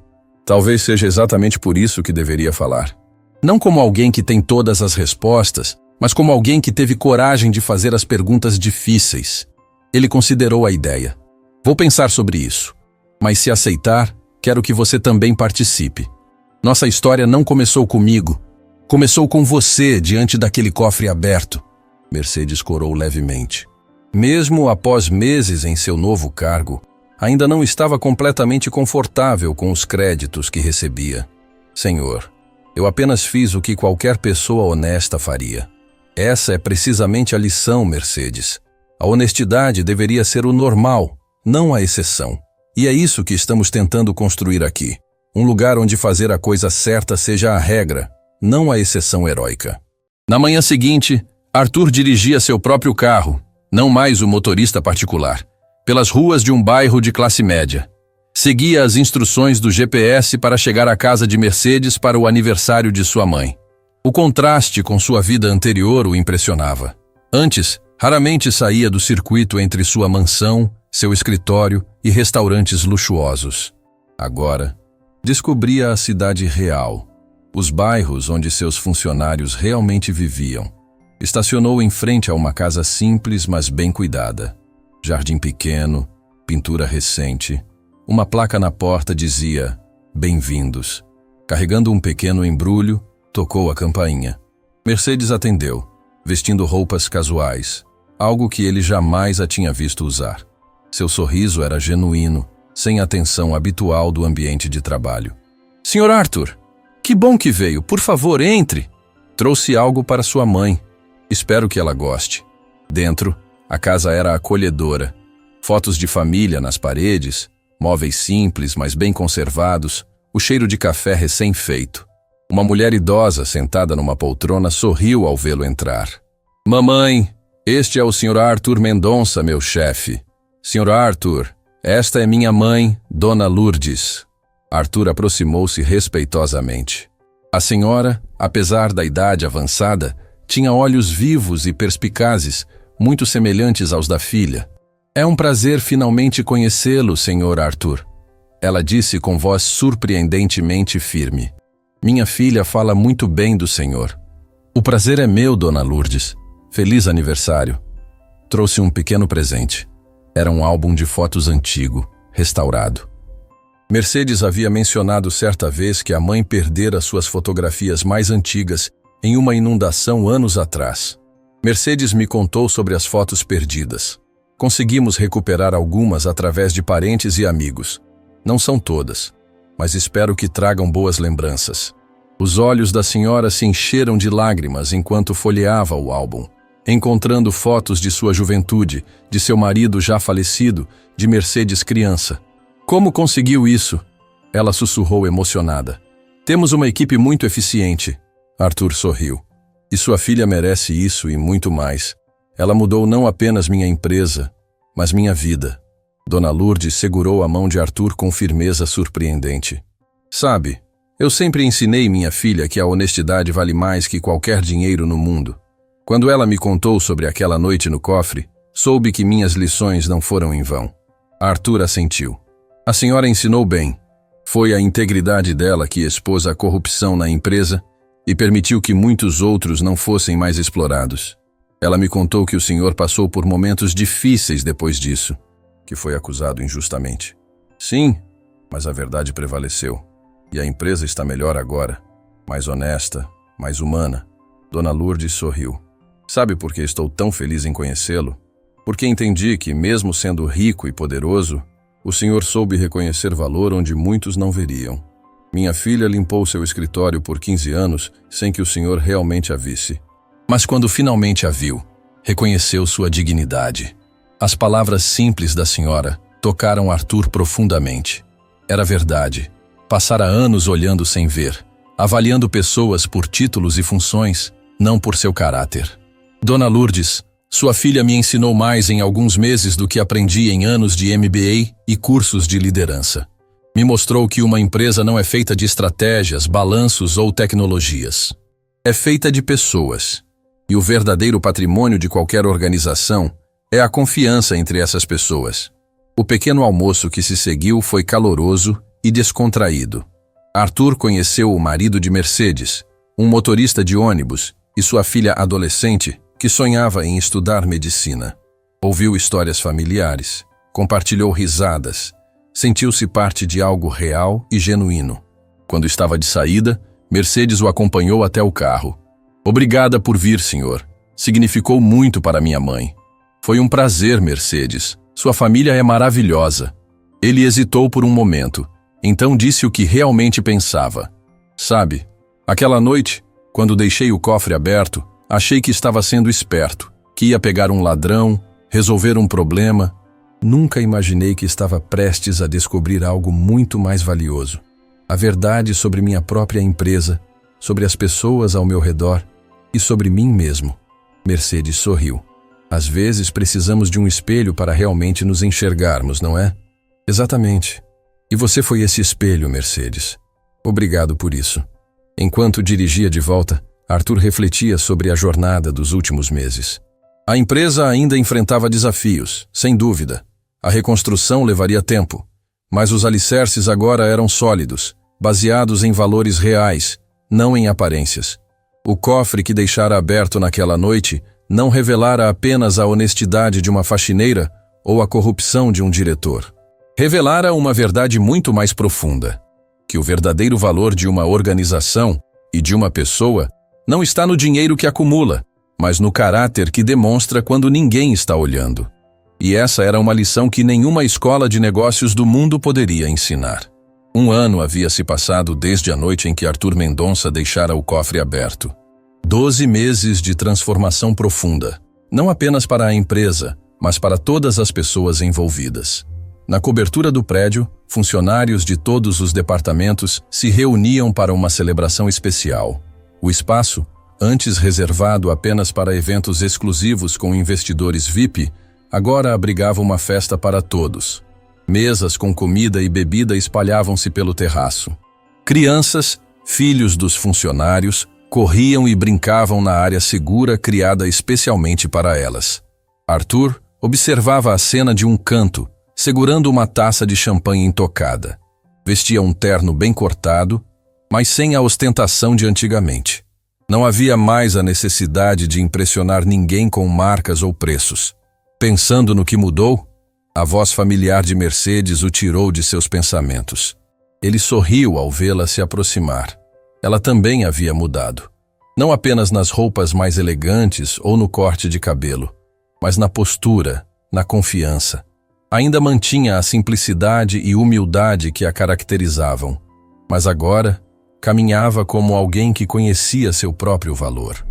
Talvez seja exatamente por isso que deveria falar. Não como alguém que tem todas as respostas, mas como alguém que teve coragem de fazer as perguntas difíceis. Ele considerou a ideia. Vou pensar sobre isso, mas se aceitar, quero que você também participe. Nossa história não começou comigo. Começou com você diante daquele cofre aberto. Mercedes corou levemente. Mesmo após meses em seu novo cargo, ainda não estava completamente confortável com os créditos que recebia. Senhor, eu apenas fiz o que qualquer pessoa honesta faria. Essa é precisamente a lição, Mercedes. A honestidade deveria ser o normal, não a exceção. E é isso que estamos tentando construir aqui. Um lugar onde fazer a coisa certa seja a regra, não a exceção heróica. Na manhã seguinte, Arthur dirigia seu próprio carro, não mais o motorista particular, pelas ruas de um bairro de classe média. Seguia as instruções do GPS para chegar à casa de Mercedes para o aniversário de sua mãe. O contraste com sua vida anterior o impressionava. Antes, raramente saía do circuito entre sua mansão, seu escritório e restaurantes luxuosos. Agora, descobria a cidade real, os bairros onde seus funcionários realmente viviam. Estacionou em frente a uma casa simples, mas bem cuidada. Jardim pequeno, pintura recente. Uma placa na porta dizia, "Bem-vindos". Carregando um pequeno embrulho, tocou a campainha. Mercedes atendeu, vestindo roupas casuais, algo que ele jamais a tinha visto usar. Seu sorriso era genuíno, sem a tensão habitual do ambiente de trabalho. "Sr. Arthur, que bom que veio. Por favor, entre. Trouxe algo para sua mãe. Espero que ela goste." Dentro, a casa era acolhedora. Fotos de família nas paredes, móveis simples, mas bem conservados, o cheiro de café recém-feito. Uma mulher idosa sentada numa poltrona sorriu ao vê-lo entrar. "Mamãe, este é o Sr. Arthur Mendonça, meu chefe. Sr. Arthur, esta é minha mãe, Dona Lourdes." Arthur aproximou-se respeitosamente. A senhora, apesar da idade avançada, tinha olhos vivos e perspicazes, muito semelhantes aos da filha. "É um prazer finalmente conhecê-lo, Sr. Arthur." Ela disse com voz surpreendentemente firme. "Minha filha fala muito bem do senhor." "O prazer é meu, Dona Lourdes. Feliz aniversário." Trouxe um pequeno presente. Era um álbum de fotos antigo, restaurado. Mercedes havia mencionado certa vez que a mãe perdera suas fotografias mais antigas em uma inundação anos atrás. Mercedes me contou sobre as fotos perdidas. Conseguimos recuperar algumas através de parentes e amigos. Não são todas, mas espero que tragam boas lembranças. Os olhos da senhora se encheram de lágrimas enquanto folheava o álbum, encontrando fotos de sua juventude, de seu marido já falecido, de Mercedes criança. "Como conseguiu isso?" Ela sussurrou emocionada. "Temos uma equipe muito eficiente." Arthur sorriu. "E sua filha merece isso e muito mais. Ela mudou não apenas minha empresa, mas minha vida." Dona Lourdes segurou a mão de Arthur com firmeza surpreendente. "Sabe, eu sempre ensinei minha filha que a honestidade vale mais que qualquer dinheiro no mundo. Quando ela me contou sobre aquela noite no cofre, soube que minhas lições não foram em vão." Arthur assentiu. "A senhora ensinou bem. Foi a integridade dela que expôs a corrupção na empresa e permitiu que muitos outros não fossem mais explorados. Ela me contou que o senhor passou por momentos difíceis depois disso, que foi acusado injustamente." "Sim, mas a verdade prevaleceu. E a empresa está melhor agora, mais honesta, mais humana." Dona Lourdes sorriu. "Sabe por que estou tão feliz em conhecê-lo? Porque entendi que, mesmo sendo rico e poderoso, o senhor soube reconhecer valor onde muitos não veriam. Minha filha limpou seu escritório por 15 anos sem que o senhor realmente a visse. Mas quando finalmente a viu, reconheceu sua dignidade." As palavras simples da senhora tocaram Arthur profundamente. Era verdade. Passara anos olhando sem ver, avaliando pessoas por títulos e funções, não por seu caráter. "Dona Lourdes, sua filha me ensinou mais em alguns meses do que aprendi em anos de MBA e cursos de liderança. Me mostrou que uma empresa não é feita de estratégias, balanços ou tecnologias. É feita de pessoas. E o verdadeiro patrimônio de qualquer organização é a confiança entre essas pessoas." O pequeno almoço que se seguiu foi caloroso e descontraído. Arthur conheceu o marido de Mercedes, um motorista de ônibus, e sua filha adolescente, que sonhava em estudar medicina. Ouviu histórias familiares, compartilhou risadas, sentiu-se parte de algo real e genuíno. Quando estava de saída, Mercedes o acompanhou até o carro. Obrigada por vir, senhor. Significou muito para minha mãe. Foi um prazer, Mercedes. Sua família é maravilhosa. Ele hesitou por um momento, então disse o que realmente pensava. Sabe, aquela noite, quando deixei o cofre aberto, achei que estava sendo esperto, que ia pegar um ladrão, resolver um problema. Nunca imaginei que estava prestes a descobrir algo muito mais valioso. A verdade sobre minha própria empresa, sobre as pessoas ao meu redor e sobre mim mesmo. Mercedes sorriu. Às vezes precisamos de um espelho para realmente nos enxergarmos, não é? Exatamente. E você foi esse espelho, Mercedes. Obrigado por isso. Enquanto dirigia de volta, Arthur refletia sobre a jornada dos últimos meses. A empresa ainda enfrentava desafios, sem dúvida. A reconstrução levaria tempo, mas os alicerces agora eram sólidos, baseados em valores reais, não em aparências. O cofre que deixara aberto naquela noite não revelara apenas a honestidade de uma faxineira ou a corrupção de um diretor. Revelara uma verdade muito mais profunda, que o verdadeiro valor de uma organização e de uma pessoa não está no dinheiro que acumula, mas no caráter que demonstra quando ninguém está olhando. E essa era uma lição que nenhuma escola de negócios do mundo poderia ensinar. 1 ano havia se passado desde a noite em que Arthur Mendonça deixara o cofre aberto. 12 meses de transformação profunda, não apenas para a empresa, mas para todas as pessoas envolvidas. Na cobertura do prédio, funcionários de todos os departamentos se reuniam para uma celebração especial. O espaço, antes reservado apenas para eventos exclusivos com investidores VIP, agora abrigava uma festa para todos. Mesas com comida e bebida espalhavam-se pelo terraço. Crianças, filhos dos funcionários, corriam e brincavam na área segura criada especialmente para elas. Arthur observava a cena de um canto, segurando uma taça de champanhe intocada. Vestia um terno bem cortado, mas sem a ostentação de antigamente. Não havia mais a necessidade de impressionar ninguém com marcas ou preços. Pensando no que mudou, a voz familiar de Mercedes o tirou de seus pensamentos. Ele sorriu ao vê-la se aproximar. Ela também havia mudado. Não apenas nas roupas mais elegantes ou no corte de cabelo, mas na postura, na confiança. Ainda mantinha a simplicidade e humildade que a caracterizavam, mas agora caminhava como alguém que conhecia seu próprio valor.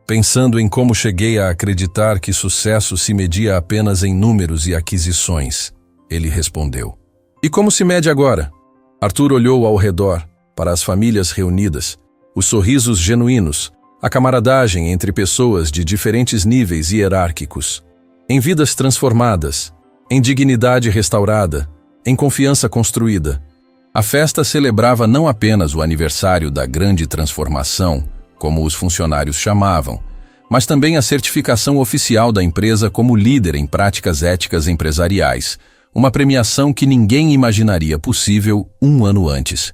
Pensando em como cheguei a acreditar que sucesso se media apenas em números e aquisições, ele respondeu. E como se mede agora? Arthur olhou ao redor, para as famílias reunidas, os sorrisos genuínos, a camaradagem entre pessoas de diferentes níveis hierárquicos, em vidas transformadas, em dignidade restaurada, em confiança construída. A festa celebrava não apenas o aniversário da grande transformação, como os funcionários chamavam, mas também a certificação oficial da empresa como líder em práticas éticas empresariais, uma premiação que ninguém imaginaria possível 1 ano antes.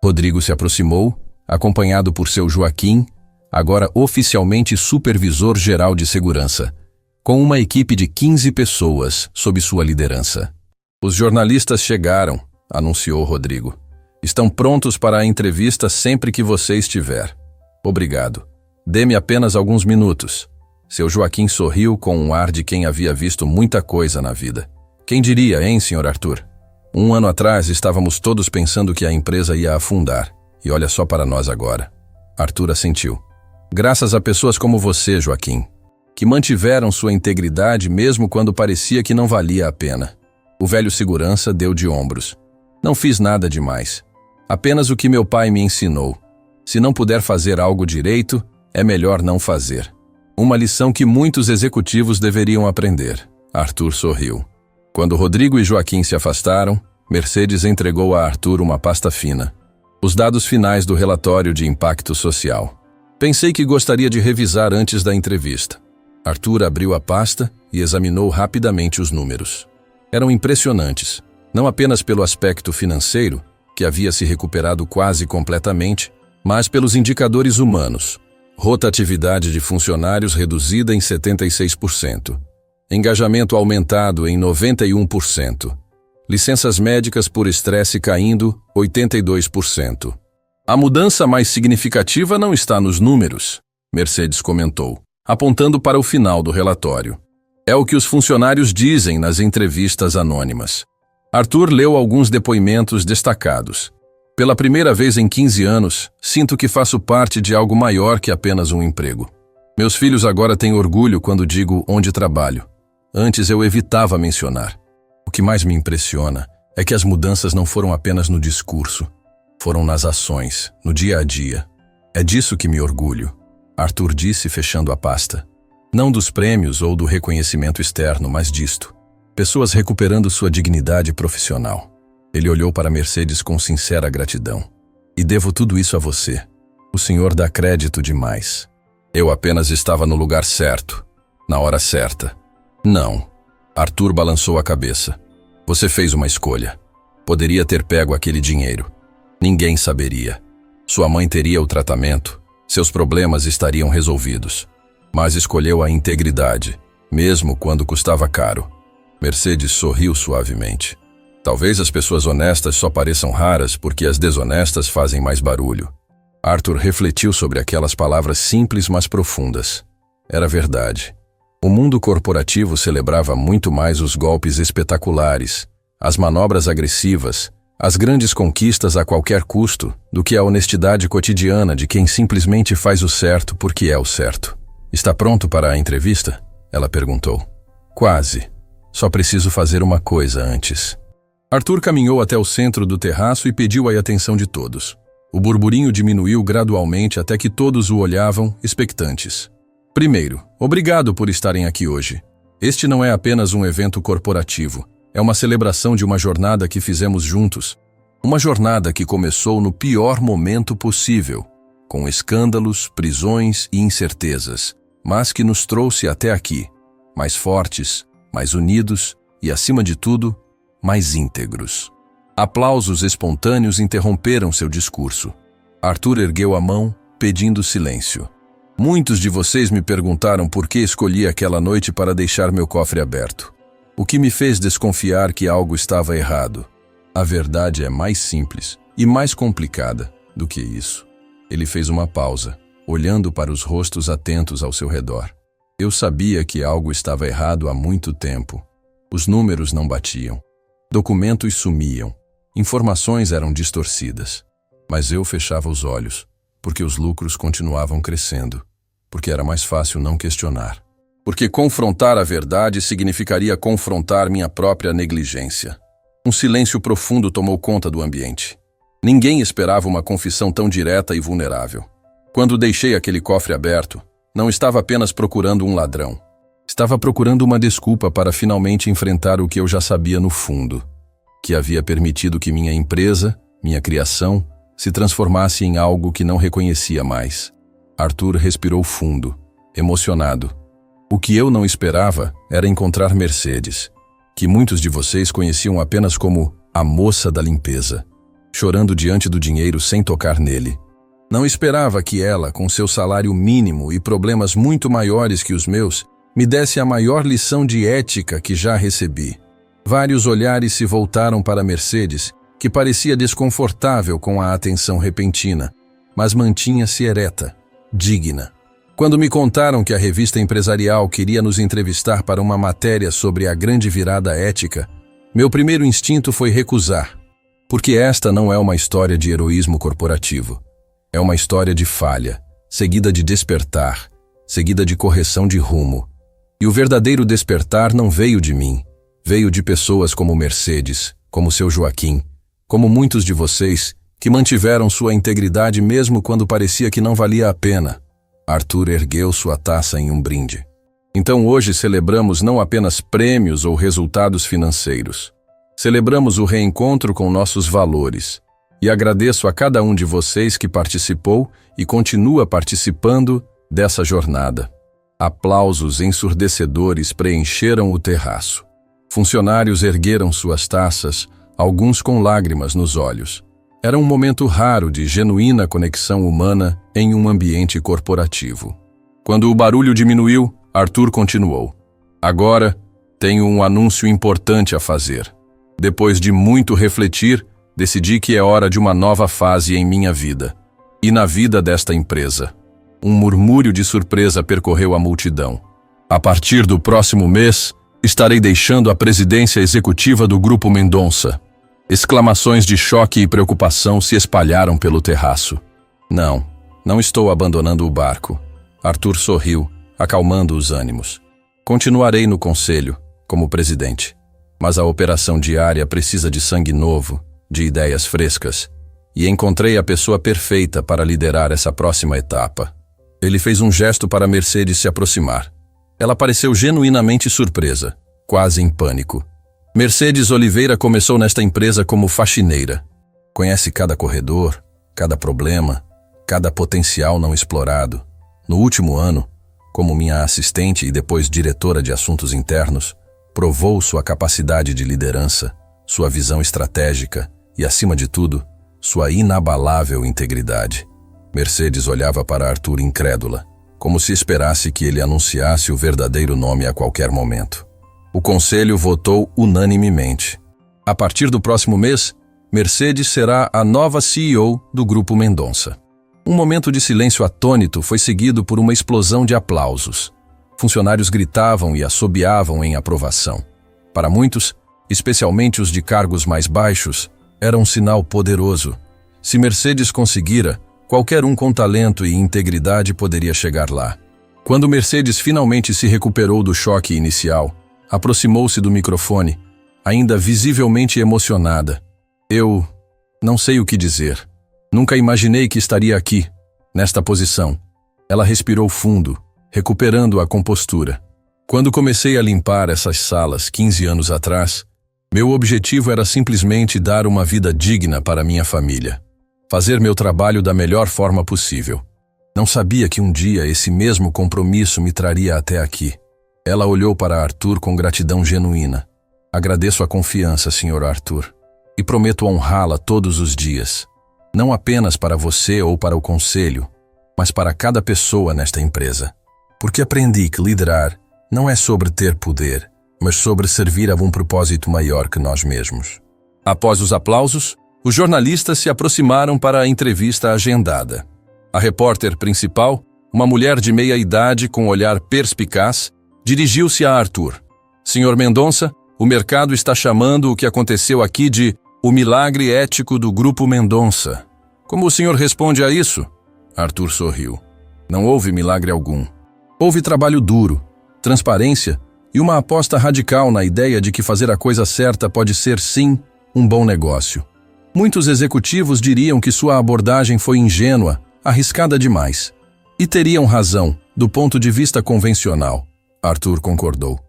Rodrigo se aproximou, acompanhado por seu Joaquim, agora oficialmente supervisor-geral de segurança, com uma equipe de 15 pessoas sob sua liderança. Os jornalistas chegaram, anunciou Rodrigo. Estão prontos para a entrevista sempre que você estiver. Obrigado. Dê-me apenas alguns minutos. Seu Joaquim sorriu com um ar de quem havia visto muita coisa na vida. Quem diria, hein, Sr. Arthur? 1 ano atrás estávamos todos pensando que a empresa ia afundar. E olha só para nós agora. Arthur assentiu. Graças a pessoas como você, Joaquim, que mantiveram sua integridade mesmo quando parecia que não valia a pena. O velho segurança deu de ombros. Não fiz nada demais. Apenas o que meu pai me ensinou. Se não puder fazer algo direito, é melhor não fazer. Uma lição que muitos executivos deveriam aprender. Arthur sorriu. Quando Rodrigo e Joaquim se afastaram, Mercedes entregou a Arthur uma pasta fina. Os dados finais do relatório de impacto social. Pensei que gostaria de revisar antes da entrevista. Arthur abriu a pasta e examinou rapidamente os números. Eram impressionantes, não apenas pelo aspecto financeiro, que havia se recuperado quase completamente, mas pelos indicadores humanos. Rotatividade de funcionários reduzida em 76%. Engajamento aumentado em 91%. Licenças médicas por estresse caindo 82%. A mudança mais significativa não está nos números, Mercedes comentou, apontando para o final do relatório. É o que os funcionários dizem nas entrevistas anônimas. Arthur leu alguns depoimentos destacados. Pela primeira vez em 15 anos, sinto que faço parte de algo maior que apenas um emprego. Meus filhos agora têm orgulho quando digo onde trabalho. Antes eu evitava mencionar. O que mais me impressiona é que as mudanças não foram apenas no discurso. Foram nas ações, no dia a dia. É disso que me orgulho, Arthur disse fechando a pasta. Não dos prêmios ou do reconhecimento externo, mas disto. Pessoas recuperando sua dignidade profissional. Ele olhou para Mercedes com sincera gratidão. E devo tudo isso a você. O senhor dá crédito demais. Eu apenas estava no lugar certo, na hora certa. Não. Arthur balançou a cabeça. Você fez uma escolha. Poderia ter pego aquele dinheiro. Ninguém saberia. Sua mãe teria o tratamento. Seus problemas estariam resolvidos. Mas escolheu a integridade, mesmo quando custava caro. Mercedes sorriu suavemente. Talvez as pessoas honestas só pareçam raras porque as desonestas fazem mais barulho. Arthur refletiu sobre aquelas palavras simples, mas profundas. Era verdade. O mundo corporativo celebrava muito mais os golpes espetaculares, as manobras agressivas, as grandes conquistas a qualquer custo, do que a honestidade cotidiana de quem simplesmente faz o certo porque é o certo. Está pronto para a entrevista? Ela perguntou. Quase. Só preciso fazer uma coisa antes. Arthur caminhou até o centro do terraço e pediu a atenção de todos. O burburinho diminuiu gradualmente até que todos o olhavam, expectantes. Primeiro, obrigado por estarem aqui hoje. Este não é apenas um evento corporativo. É uma celebração de uma jornada que fizemos juntos. Uma jornada que começou no pior momento possível, com escândalos, prisões e incertezas, mas que nos trouxe até aqui, mais fortes, mais unidos e, acima de tudo, mais íntegros. Aplausos espontâneos interromperam seu discurso. Arthur ergueu a mão, pedindo silêncio. Muitos de vocês me perguntaram por que escolhi aquela noite para deixar meu cofre aberto. O que me fez desconfiar que algo estava errado. A verdade é mais simples e mais complicada do que isso. Ele fez uma pausa, olhando para os rostos atentos ao seu redor. Eu sabia que algo estava errado há muito tempo. Os números não batiam. Documentos sumiam. Informações eram distorcidas. Mas eu fechava os olhos, porque os lucros continuavam crescendo. Porque era mais fácil não questionar. Porque confrontar a verdade significaria confrontar minha própria negligência. Um silêncio profundo tomou conta do ambiente. Ninguém esperava uma confissão tão direta e vulnerável. Quando deixei aquele cofre aberto, não estava apenas procurando um ladrão. Estava procurando uma desculpa para finalmente enfrentar o que eu já sabia no fundo. Que havia permitido que minha empresa, minha criação, se transformasse em algo que não reconhecia mais. Arthur respirou fundo, emocionado. O que eu não esperava era encontrar Mercedes, que muitos de vocês conheciam apenas como a moça da limpeza, chorando diante do dinheiro sem tocar nele. Não esperava que ela, com seu salário mínimo e problemas muito maiores que os meus, me desse a maior lição de ética que já recebi. Vários olhares se voltaram para Mercedes, que parecia desconfortável com a atenção repentina, mas mantinha-se ereta, digna. Quando me contaram que a revista empresarial queria nos entrevistar para uma matéria sobre a grande virada ética, meu primeiro instinto foi recusar, porque esta não é uma história de heroísmo corporativo. É uma história de falha, seguida de despertar, seguida de correção de rumo. E o verdadeiro despertar não veio de mim, veio de pessoas como Mercedes, como seu Joaquim, como muitos de vocês que mantiveram sua integridade mesmo quando parecia que não valia a pena. Arthur ergueu sua taça em um brinde. Então hoje celebramos não apenas prêmios ou resultados financeiros. Celebramos o reencontro com nossos valores. E agradeço a cada um de vocês que participou e continua participando dessa jornada. Aplausos ensurdecedores preencheram o terraço. Funcionários ergueram suas taças, alguns com lágrimas nos olhos. Era um momento raro de genuína conexão humana em um ambiente corporativo. Quando o barulho diminuiu, Arthur continuou. Agora, tenho um anúncio importante a fazer. Depois de muito refletir, decidi que é hora de uma nova fase em minha vida. E na vida desta empresa. Um murmúrio de surpresa percorreu a multidão. A partir do próximo mês, estarei deixando a presidência executiva do Grupo Mendonça. Exclamações de choque e preocupação se espalharam pelo terraço. Não estou abandonando o barco. Arthur sorriu, acalmando os ânimos. Continuarei no conselho, como presidente. Mas a operação diária precisa de sangue novo, de ideias frescas. E encontrei a pessoa perfeita para liderar essa próxima etapa. Ele fez um gesto para Mercedes se aproximar. Ela pareceu genuinamente surpresa, quase em pânico. Mercedes Oliveira começou nesta empresa como faxineira. Conhece cada corredor, cada problema, cada potencial não explorado. No último ano, como minha assistente e depois diretora de assuntos internos, provou sua capacidade de liderança, sua visão estratégica e, acima de tudo, sua inabalável integridade. Mercedes olhava para Arthur incrédula, como se esperasse que ele anunciasse o verdadeiro nome a qualquer momento. O conselho votou unanimemente. A partir do próximo mês, Mercedes será a nova CEO do Grupo Mendonça. Um momento de silêncio atônito foi seguido por uma explosão de aplausos. Funcionários gritavam e assobiavam em aprovação. Para muitos, especialmente os de cargos mais baixos, era um sinal poderoso. Se Mercedes conseguira, qualquer um com talento e integridade poderia chegar lá. Quando Mercedes finalmente se recuperou do choque inicial, aproximou-se do microfone, ainda visivelmente emocionada. Eu não sei o que dizer. Nunca imaginei que estaria aqui, nesta posição. Ela respirou fundo, recuperando a compostura. Quando comecei a limpar essas salas 15 anos atrás, meu objetivo era simplesmente dar uma vida digna para minha família. Fazer meu trabalho da melhor forma possível. Não sabia que um dia esse mesmo compromisso me traria até aqui. Ela olhou para Arthur com gratidão genuína. Agradeço a confiança, Sr. Arthur, e prometo honrá-la todos os dias. Não apenas para você ou para o conselho, mas para cada pessoa nesta empresa. Porque aprendi que liderar não é sobre ter poder, mas sobre servir a um propósito maior que nós mesmos. Após os aplausos, os jornalistas se aproximaram para a entrevista agendada. A repórter principal, uma mulher de meia idade com olhar perspicaz, dirigiu-se a Arthur. Sr. Mendonça, o mercado está chamando o que aconteceu aqui de o milagre ético do Grupo Mendonça. Como o senhor responde a isso? Arthur sorriu. Não houve milagre algum. Houve trabalho duro, transparência e uma aposta radical na ideia de que fazer a coisa certa pode ser, sim, um bom negócio. Muitos executivos diriam que sua abordagem foi ingênua, arriscada demais. E teriam razão, do ponto de vista convencional. Arthur concordou.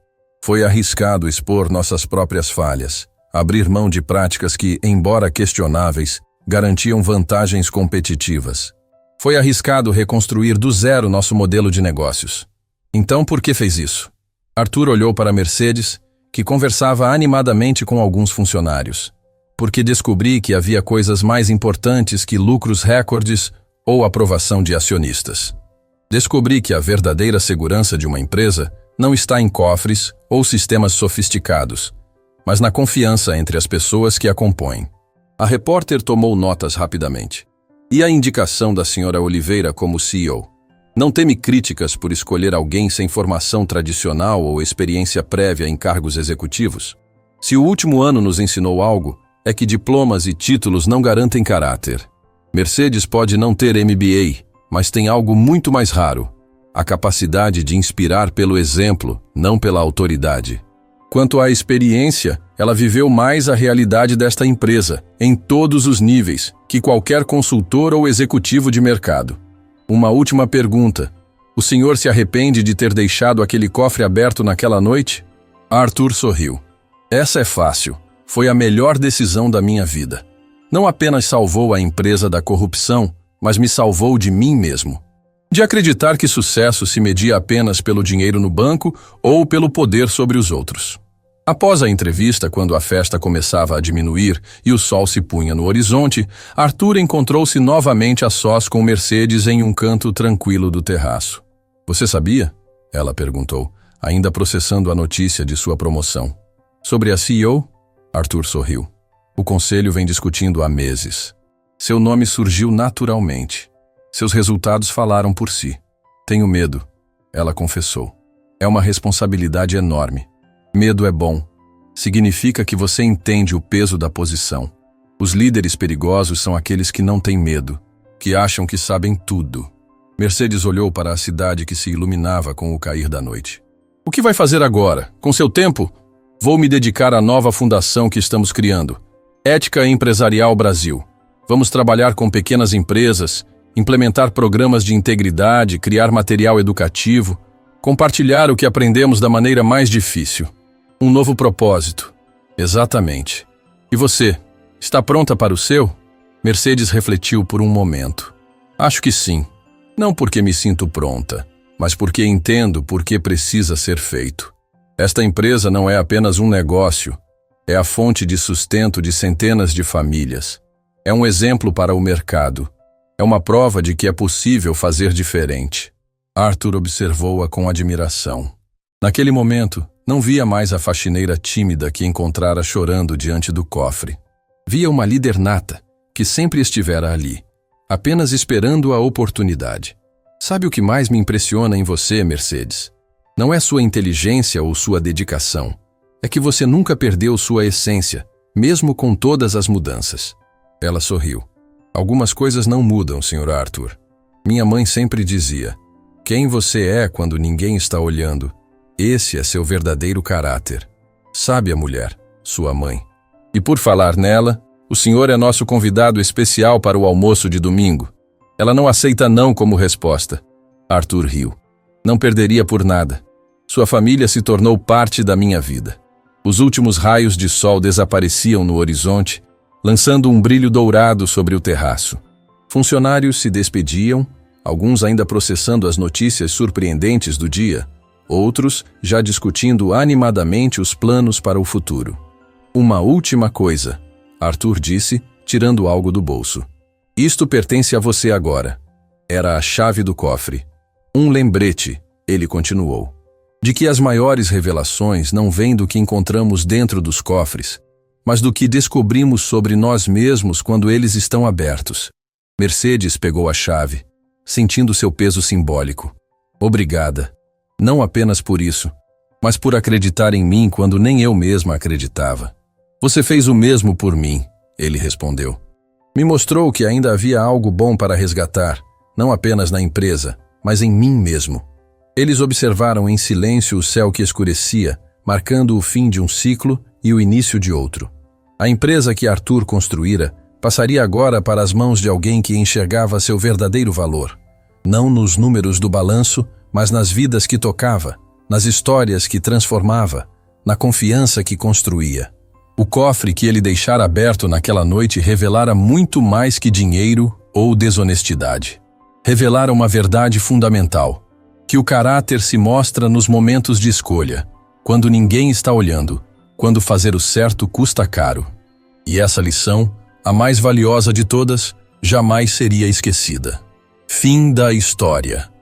Foi arriscado expor nossas próprias falhas, abrir mão de práticas que, embora questionáveis, garantiam vantagens competitivas. Foi arriscado reconstruir do zero nosso modelo de negócios. Então, por que fez isso? Arthur olhou para Mercedes, que conversava animadamente com alguns funcionários. Porque descobri que havia coisas mais importantes que lucros recordes ou aprovação de acionistas. Descobri que a verdadeira segurança de uma empresa não está em cofres ou sistemas sofisticados, mas na confiança entre as pessoas que a compõem. A repórter tomou notas rapidamente. E a indicação da senhora Oliveira como CEO? Não teme críticas por escolher alguém sem formação tradicional ou experiência prévia em cargos executivos? Se o último ano nos ensinou algo, é que diplomas e títulos não garantem caráter. Mercedes pode não ter MBA, mas tem algo muito mais raro: a capacidade de inspirar pelo exemplo, não pela autoridade. Quanto à experiência, ela viveu mais a realidade desta empresa, em todos os níveis, que qualquer consultor ou executivo de mercado. Uma última pergunta: o senhor se arrepende de ter deixado aquele cofre aberto naquela noite? Arthur sorriu. Essa é fácil. Foi a melhor decisão da minha vida. Não apenas salvou a empresa da corrupção, mas me salvou de mim mesmo. De acreditar que sucesso se media apenas pelo dinheiro no banco ou pelo poder sobre os outros. Após a entrevista, quando a festa começava a diminuir e o sol se punha no horizonte, Arthur encontrou-se novamente a sós com Mercedes em um canto tranquilo do terraço. Você sabia? Ela perguntou, ainda processando a notícia de sua promoção. Sobre a CEO? Arthur sorriu. O conselho vem discutindo há meses. Seu nome surgiu naturalmente. Seus resultados falaram por si. Tenho medo, ela confessou. É uma responsabilidade enorme. Medo é bom. Significa que você entende o peso da posição. Os líderes perigosos são aqueles que não têm medo, que acham que sabem tudo. Mercedes olhou para a cidade que se iluminava com o cair da noite. O que vai fazer agora? Com seu tempo? Vou me dedicar à nova fundação que estamos criando. Ética Empresarial Brasil. Vamos trabalhar com pequenas empresas, implementar programas de integridade, criar material educativo, compartilhar o que aprendemos da maneira mais difícil. Um novo propósito. Exatamente. E você, está pronta para o seu? Mercedes refletiu por um momento. Acho que sim. Não porque me sinto pronta, mas porque entendo por que precisa ser feito. Esta empresa não é apenas um negócio, é a fonte de sustento de centenas de famílias. É um exemplo para o mercado. É uma prova de que é possível fazer diferente. Arthur observou-a com admiração. Naquele momento, não via mais a faxineira tímida que encontrara chorando diante do cofre. Via uma líder nata, que sempre estivera ali, apenas esperando a oportunidade. Sabe o que mais me impressiona em você, Mercedes? Não é sua inteligência ou sua dedicação. É que você nunca perdeu sua essência, mesmo com todas as mudanças. Ela sorriu. Algumas coisas não mudam, Sr. Arthur. Minha mãe sempre dizia, quem você é quando ninguém está olhando? Esse é seu verdadeiro caráter. Sabe a mulher, sua mãe. E por falar nela, o senhor é nosso convidado especial para o almoço de domingo. Ela não aceita não como resposta. Arthur riu. Não perderia por nada. Sua família se tornou parte da minha vida. Os últimos raios de sol desapareciam no horizonte, lançando um brilho dourado sobre o terraço. Funcionários se despediam, alguns ainda processando as notícias surpreendentes do dia, outros já discutindo animadamente os planos para o futuro. Uma última coisa, Arthur disse, tirando algo do bolso. Isto pertence a você agora. Era a chave do cofre. Um lembrete, ele continuou, de que as maiores revelações não vêm do que encontramos dentro dos cofres, mas do que descobrimos sobre nós mesmos quando eles estão abertos. Mercedes pegou a chave, sentindo seu peso simbólico. Obrigada. Não apenas por isso, mas por acreditar em mim quando nem eu mesma acreditava. Você fez o mesmo por mim, ele respondeu. Me mostrou que ainda havia algo bom para resgatar, não apenas na empresa, mas em mim mesmo. Eles observaram em silêncio o céu que escurecia, marcando o fim de um ciclo e o início de outro. A empresa que Arthur construíra passaria agora para as mãos de alguém que enxergava seu verdadeiro valor. Não nos números do balanço, mas nas vidas que tocava, nas histórias que transformava, na confiança que construía. O cofre que ele deixara aberto naquela noite revelara muito mais que dinheiro ou desonestidade. Revelara uma verdade fundamental, que o caráter se mostra nos momentos de escolha, quando ninguém está olhando, quando fazer o certo custa caro. E essa lição, a mais valiosa de todas, jamais seria esquecida. Fim da história.